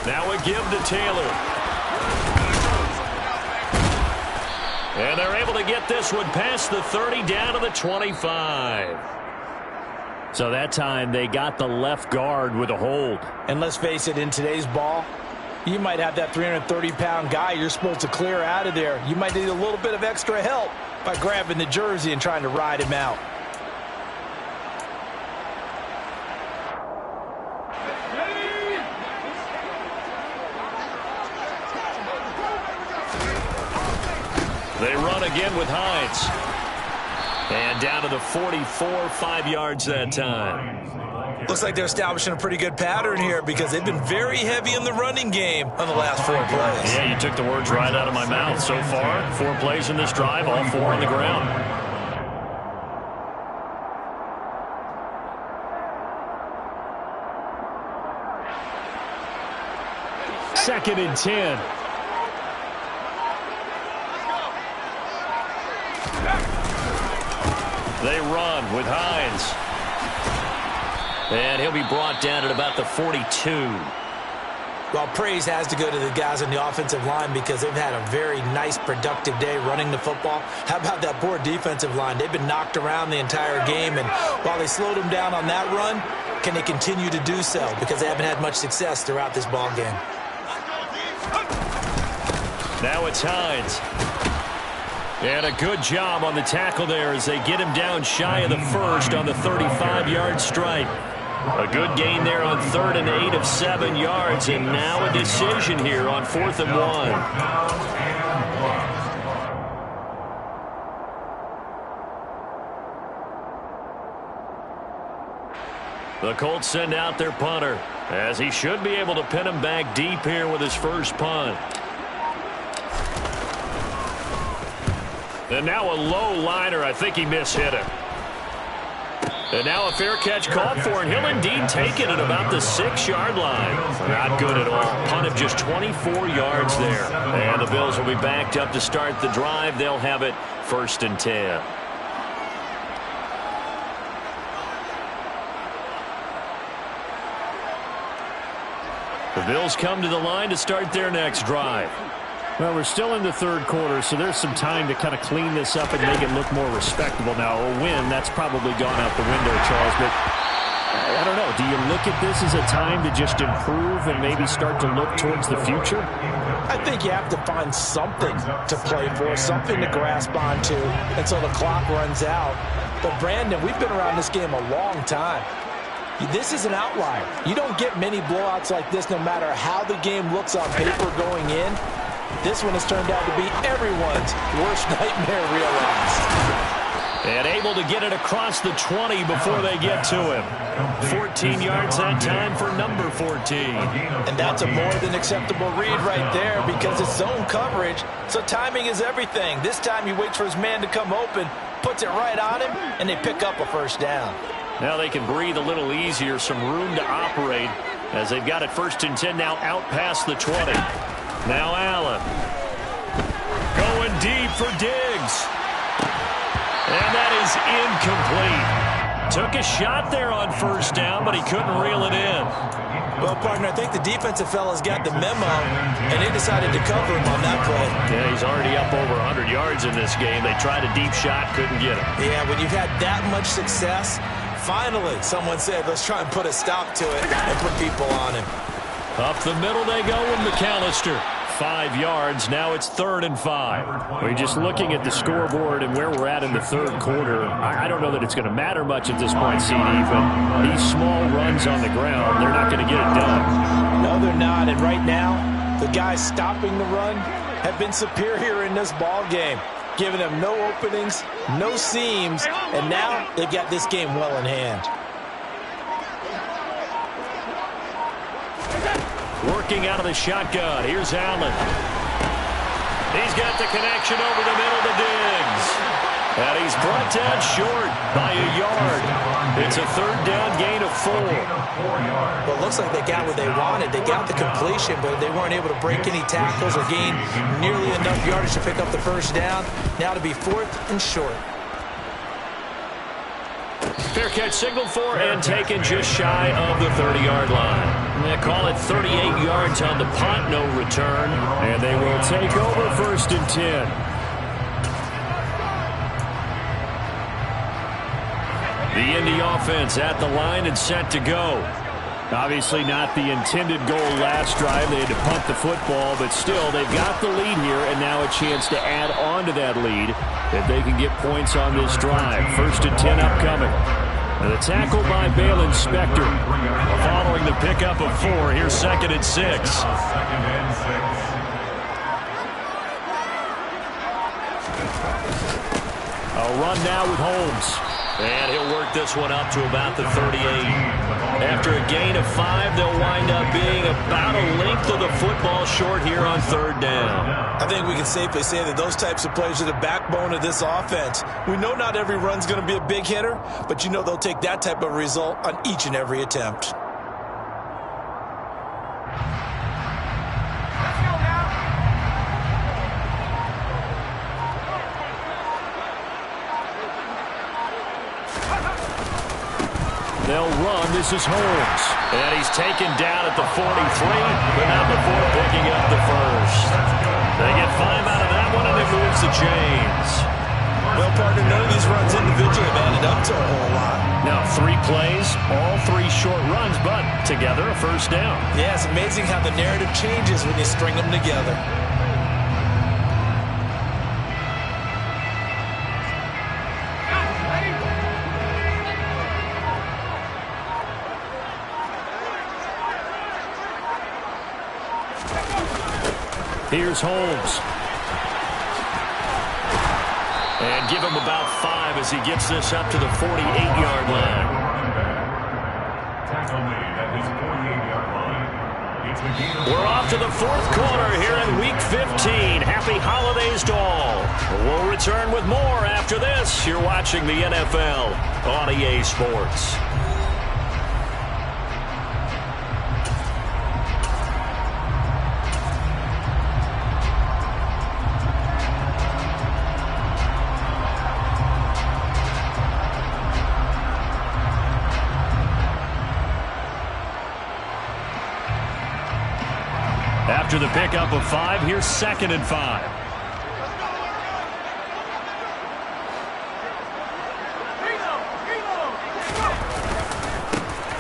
Now a give to Taylor. And they're able to get this one past the 30 down to the 25. So that time they got the left guard with a hold. And let's face it, in today's ball, you might have that 330-pound guy you're supposed to clear out of there. You might need a little bit of extra help by grabbing the jersey and trying to ride him out. They run again with Hines. And down to the 44, 5 yards that time. Looks like they're establishing a pretty good pattern here because they've been very heavy in the running game on the last 4 plays. Yeah, you took the words right out of my mouth. So far, 4 plays in this drive, all 4 on the ground. Second and 10. They run with Hines. And he'll be brought down at about the 42. Well, praise has to go to the guys on the offensive line because they've had a very nice, productive day running the football. How about that poor defensive line? They've been knocked around the entire game, and while they slowed them down on that run, can they continue to do so? Because they haven't had much success throughout this ball game. Now it's Hines. And a good job on the tackle there as they get him down shy of the first on the 35-yard stripe. A good gain there on 3rd and 8 of 7 yards, and now a decision here on 4th and 1. The Colts send out their punter, as he should be able to pin him back deep here with his first punt. And now a low liner. I think he mishit it. And now a fair catch called for, and he'll indeed take it at about the 6-yard line. Not good at all. Punt of just 24 yards there. And the Bills will be backed up to start the drive. They'll have it 1st and 10. The Bills come to the line to start their next drive. Well, we're still in the 3rd quarter, so there's some time to kind of clean this up and make it look more respectable. Now, a win, that's probably gone out the window, Charles, but I don't know. Do you look at this as a time to just improve and maybe start to look towards the future? I think you have to find something to play for, something to grasp onto until the clock runs out. But, Brandon, we've been around this game a long time. This is an outlier. You don't get many blowouts like this no matter how the game looks on paper going in. This one has turned out to be everyone's worst nightmare realized. And able to get it across the 20 before they get to him. 14 yards that time for number 14. And that's a more than acceptable read right there because it's zone coverage, so timing is everything. This time he waits for his man to come open, puts it right on him, and they pick up a first down. Now they can breathe a little easier, some room to operate as they've got it 1st and 10 now out past the 20. Now Allen. Going deep for Diggs. And that is incomplete. Took a shot there on 1st down, but he couldn't reel it in. Well, partner, I think the defensive fellas got the memo, and they decided to cover him on that play. Yeah, he's already up over 100 yards in this game. They tried a deep shot, couldn't get it. Yeah, when you've had that much success, finally someone said, let's try and put a stop to it and put people on him. Up the middle they go with McAllister. 5 yards. Now it's 3rd and 5. We're just looking at the scoreboard and where we're at in the 3rd quarter. I don't know that it's going to matter much at this point, CD, but these small runs on the ground, they're not going to get it done. No, they're not. And right now, the guys stopping the run have been superior in this ball game, giving them no openings, no seams, and now they've got this game well in hand. Working out of the shotgun. Here's Allen. He's got the connection over the middle to Diggs. And he's brought down short by a yard. It's a 3rd down gain of 4. Well, it looks like they got what they wanted. They got the completion, but they weren't able to break any tackles or gain nearly enough yardage to pick up the 1st down. Now to be 4th and short. Fair catch signaled for and taken just shy of the 30-yard line. They call it 38 yards on the punt, no return. And they will take over 1st and 10. The Indy offense at the line and set to go. Obviously not the intended goal last drive. They had to punt the football, but still they've got the lead here and now a chance to add on to that lead if they can get points on this drive. 1st and 10 upcoming. And the tackle by Balin Spector. Following the pickup of 4, here's 2nd and 6. A run now with Holmes. And he'll work this one up to about the 38. After a gain of 5, they'll wind up being about a length of the football short here on 3rd down. I think we can safely say that those types of plays are the backbone of this offense. We know not every run's going to be a big hitter, but you know they'll take that type of result on each and every attempt. They'll run. This is Holmes. And he's taken down at the 43, but not before picking up the 1st. They get 5 out of that one, and it moves the chains. Well, partner, none of these runs individually have added up to a whole lot. Now, 3 plays, all 3 short runs, but together a 1st down. Yeah, it's amazing how the narrative changes when you string them together. Here's Holmes. And give him about 5 as he gets this up to the 48-yard line. Tackle made at his 48-yard line. It's a gain of We're off to the fourth quarter here in Week 15. Happy holidays to all. We'll return with more after this. You're watching the NFL on EA Sports. After the pickup of 5, here's 2nd and 5.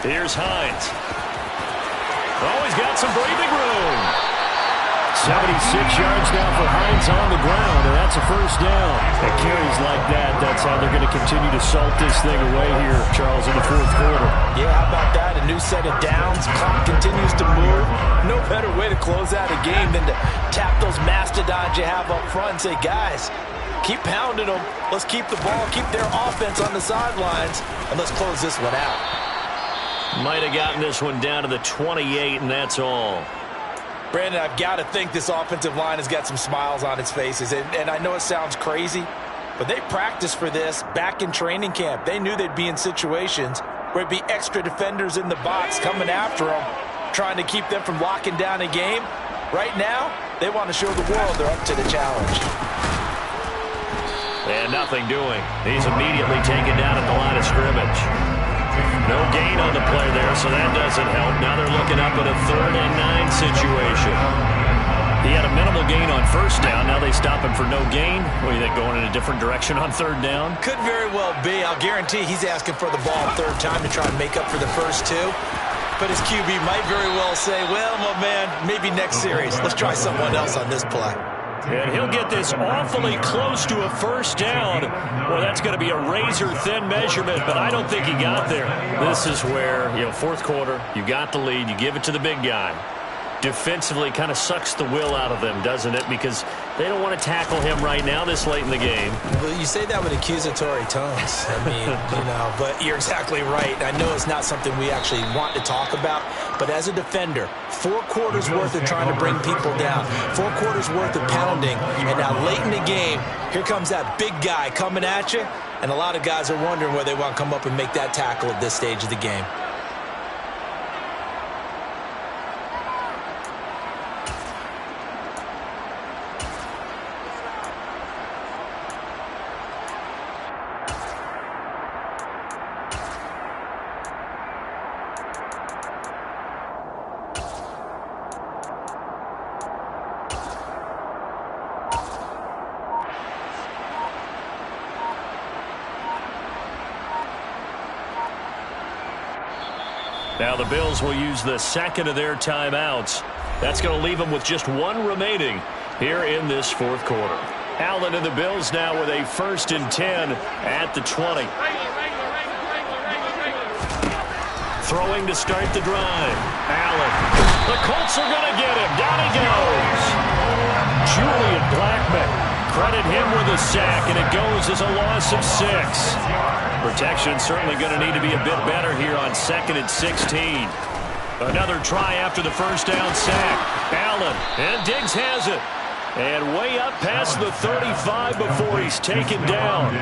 Here's Hines. Oh, he's got some breathing room. 76 yards now for Hines on the ground, and that's a first down. At carries like that, that's how they're going to continue to salt this thing away here, Charles, in the fourth quarter. Yeah, how about that? A new set of downs. Clock continues to move. No better way to close out a game than to tap those mastodons you have up front and say, guys, keep pounding them. Let's keep the ball, keep their offense on the sidelines, and let's close this one out. Might have gotten this one down to the 28, and that's all. Brandon, I've got to think this offensive line has got some smiles on its faces. And I know it sounds crazy, but they practiced for this back in training camp. They knew they'd be in situations where it'd be extra defenders in the box coming after them, trying to keep them from locking down a game. Right now, they want to show the world they're up to the challenge. And nothing doing. He's immediately taken down at the line of scrimmage. No gain on the play there, so that doesn't help. Now they're looking up at a 3rd and 9 situation. He had a minimal gain on first down. Now they stop him for no gain. What do you think, going in a different direction on 3rd down? Could very well be. I'll guarantee he's asking for the ball 3rd time to try and make up for the first 2. But his QB might very well say, well, my man, maybe next series. Let's try someone else on this play. And he'll get this awfully close to a first down. Well, that's going to be a razor-thin measurement, but I don't think he got there. This is where, fourth quarter, you got the lead, you give it to the big guy. Defensively kind of sucks the will out of them, doesn't it? Because they don't want to tackle him right now this late in the game. Well, you say that with accusatory tones. I mean, but you're exactly right. I know it's not something we actually want to talk about, but as a defender, 4 quarters worth of trying to bring people down, 4 quarters worth of pounding, and now late in the game, here comes that big guy coming at you, and a lot of guys are wondering whether they want to come up and make that tackle at this stage of the game. Now the Bills will use the 2nd of their timeouts. That's going to leave them with just 1 remaining here in this fourth quarter. Allen and the Bills now with a 1st and 10 at the 20. Throwing to start the drive. Allen. The Colts are going to get him. Down he goes. Julian Blackmon. Credit him with a sack, and it goes as a loss of 6. Protection certainly going to need to be a bit better here on 2nd and 16. Another try after the first down sack. Allen, and Diggs has it. And way up past the 35 before he's taken down.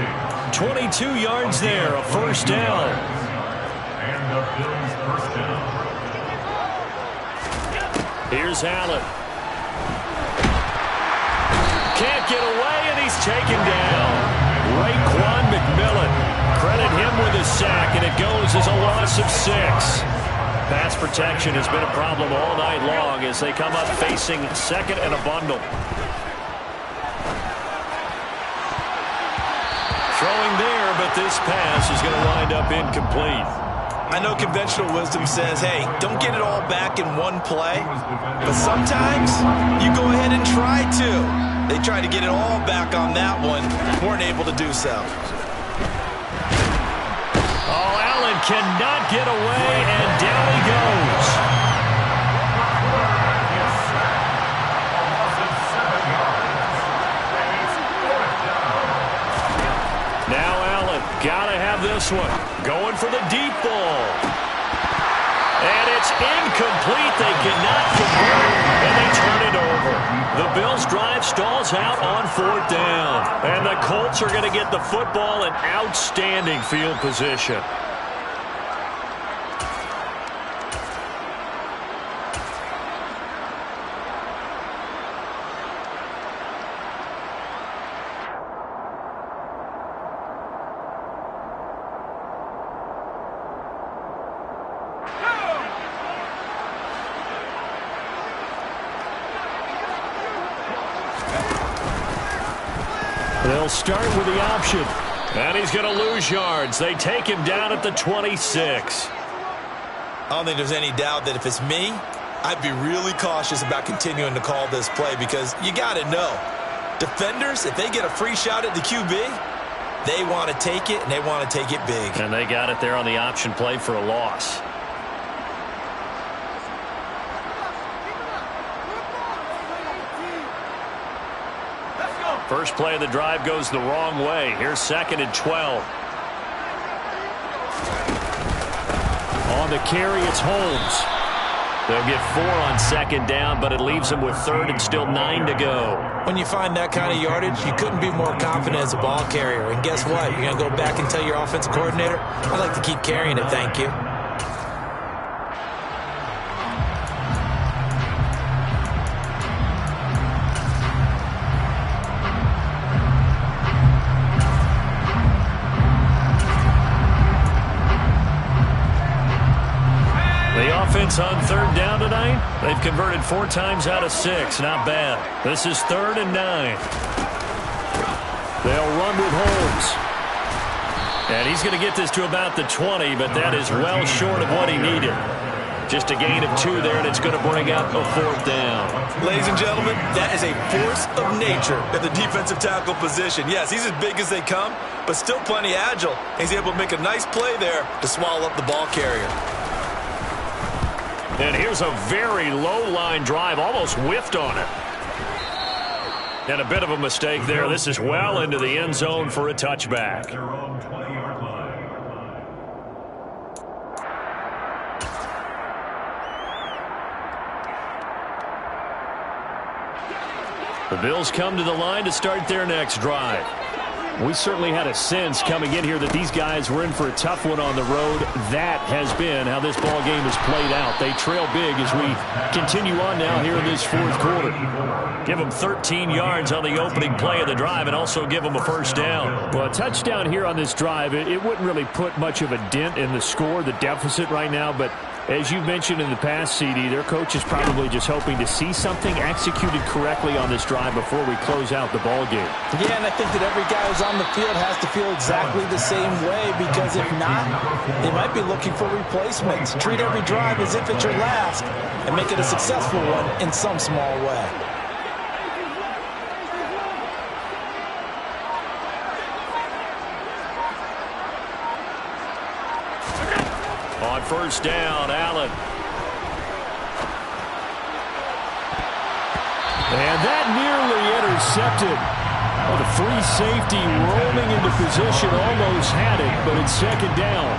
22 yards there, a first down. And the Bills' first down. Here's Allen. Can't get away, and he's taken down. Raekwon McMillan. Credit him with a sack, and it goes as a loss of 6. Pass protection has been a problem all night long as they come up facing 2nd and a bundle. Throwing there, but this pass is going to wind up incomplete. I know conventional wisdom says, hey, don't get it all back in one play. But sometimes you go ahead and try to. They tried to get it all back on that one. Weren't able to do so. Oh, Allen cannot get away, and down he goes. Incomplete. They cannot convert, and they turn it over. The Bills' drive stalls out on 4th down. And the Colts are going to get the football in outstanding field position. They'll start with the option. And he's going to lose yards. They take him down at the 26. I don't think there's any doubt that if it's me, I'd be really cautious about continuing to call this play because you got to know, defenders, if they get a free shot at the QB, they want to take it, and they want to take it big. And they got it there on the option play for a loss. First play of the drive goes the wrong way. Here's 2nd and 12. On the carry, it's Holmes. They'll get 4 on 2nd down, but it leaves them with 3rd and still 9 to go. When you find that kind of yardage, you couldn't be more confident as a ball carrier. And guess what? You're going to go back and tell your offensive coordinator, I'd like to keep carrying it, thank you. On 3rd down tonight, they've converted 4 times out of 6. Not bad. This is 3rd and 9. They'll run with Holmes. And he's going to get this to about the 20, but that is well short of what he needed. Just a gain of 2 there, and it's going to bring up a 4th down. Ladies and gentlemen, that is a force of nature at the defensive tackle position. Yes, he's as big as they come, but still plenty agile. He's able to make a nice play there to swallow up the ball carrier. And here's a very low-line drive, almost whiffed on it. And a bit of a mistake there. This is well into the end zone for a touchback. The Bills come to the line to start their next drive. We certainly had a sense coming in here that these guys were in for a tough one on the road. That has been how this ball game has played out. They trail big as we continue on now here in this 4th quarter. Give them 13 yards on the opening play of the drive and also give them a 1st down. Well, a touchdown here on this drive, it wouldn't really put much of a dent in the score, the deficit right now, but as you mentioned in the past, CD, their coach is probably just hoping to see something executed correctly on this drive before we close out the ball game. Yeah, and I think that every guy who's on the field has to feel exactly the same way, because if not, they might be looking for replacements. Treat every drive as if it's your last and make it a successful one in some small way. On 1st down, Allen. And that nearly intercepted. Well, the free safety rolling into position, almost had it, but it's 2nd down.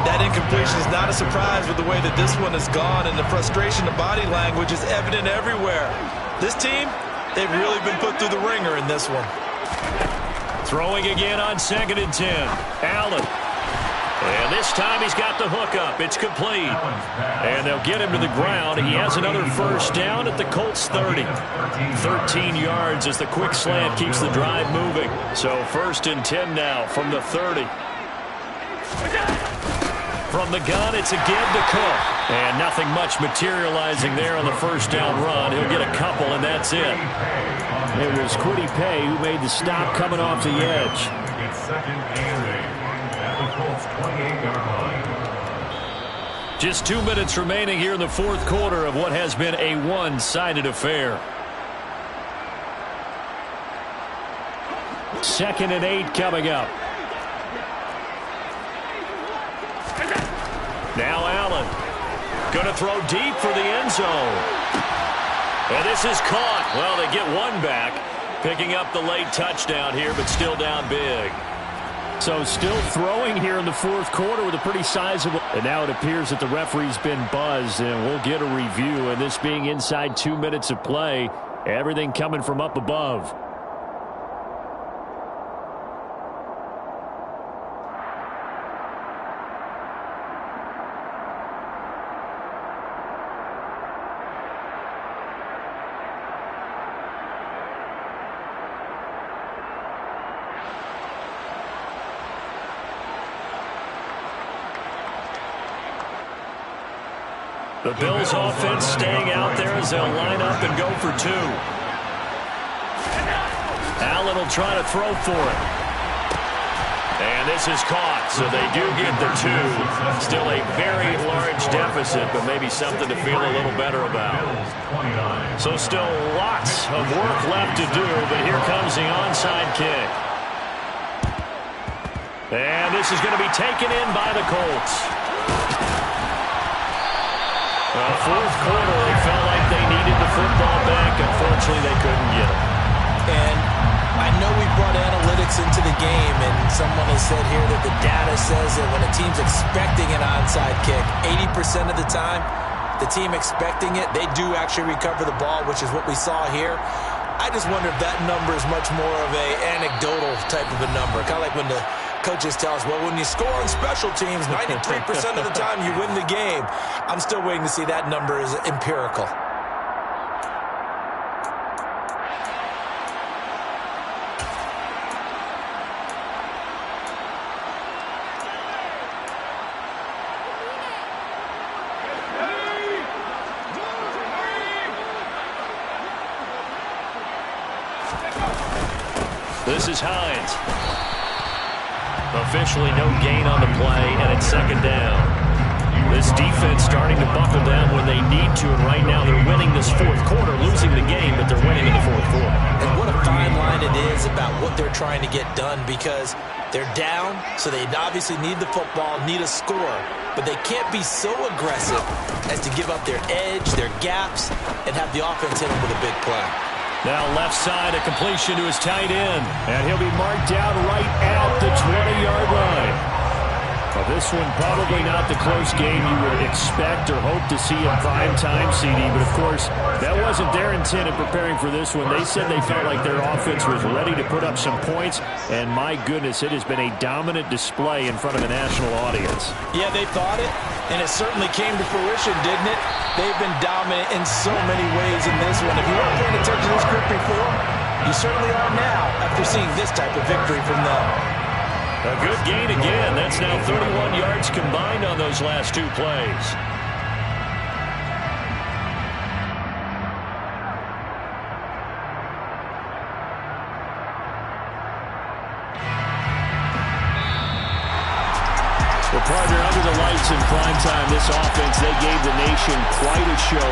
That incompletion is not a surprise with the way that this one has gone, and the frustration of body language is evident everywhere. This team, they've really been put through the ringer in this one. Throwing again on 2nd and 10. Allen. And this time he's got the hook up. It's complete. And they'll get him to the ground. He has another 1st down at the Colts 30. 13 yards as the quick slant keeps the drive moving. So 1st and 10 now from the 30. From the gun, it's again to Cook. And nothing much materializing there on the 1st down run. He'll get a couple, and that's it. It was Quiddy Pay who made the stop coming off the edge. It's 2nd and 8. Colts 28-yard line. Just 2 minutes remaining here in the 4th quarter of what has been a one-sided affair. 2nd and 8 coming up. Now Allen. Going to throw deep for the end zone. And this is caught. Well, they get one back. Picking up the late touchdown here, but still down big. So still throwing here in the fourth quarter with a pretty sizable. And now it appears that the referee's been buzzed, and we'll get a review. And this being inside 2 minutes of play, everything coming from up above. The Bills offense staying out there as they'll line up and go for two. Allen will try to throw for it. And this is caught, so they do get the two. Still a very large deficit, but maybe something to feel a little better about. So still lots of work left to do, but here comes the onside kick. And this is going to be taken in by the Colts. Well, fourth quarter, they felt like they needed the football back. Unfortunately, they couldn't get it. And I know we brought analytics into the game, and someone has said here that the data says that when a team's expecting an onside kick, 80% of the time, the team expecting it, they do actually recover the ball, which is what we saw here. I just wonder if that number is much more of an anecdotal type of a number, kind of like when the coaches tell us, well, when you score on special teams, 93% of the time you win the game. I'm still waiting to see that number is empirical. This is Hines. Officially no gain on the play, and it's second down. This defense starting to buckle down when they need to, and right now they're winning this fourth quarter, losing the game, but they're winning in the fourth quarter. And what a fine line it is about what they're trying to get done, because they're down, so they obviously need the football, need a score, but they can't be so aggressive as to give up their edge, their gaps, and have the offense hit them with a big play. Now left side, a completion to his tight end. And he'll be marked down right at the 20-yard line. Well, this one probably not the close game you would expect or hope to see in prime time, CD. But, of course, that wasn't their intent in preparing for this one. They said they felt like their offense was ready to put up some points. And, my goodness, it has been a dominant display in front of a national audience. Yeah, they thought it, and it certainly came to fruition, didn't it? They've been dominant in so many ways in this one. If you weren't paying attention to this group before, you certainly are now after seeing this type of victory from them. A good gain again. That's now 31 yards combined on those last two plays. Well, partner, under the lights in prime time, this offense, they gave the nation quite a show.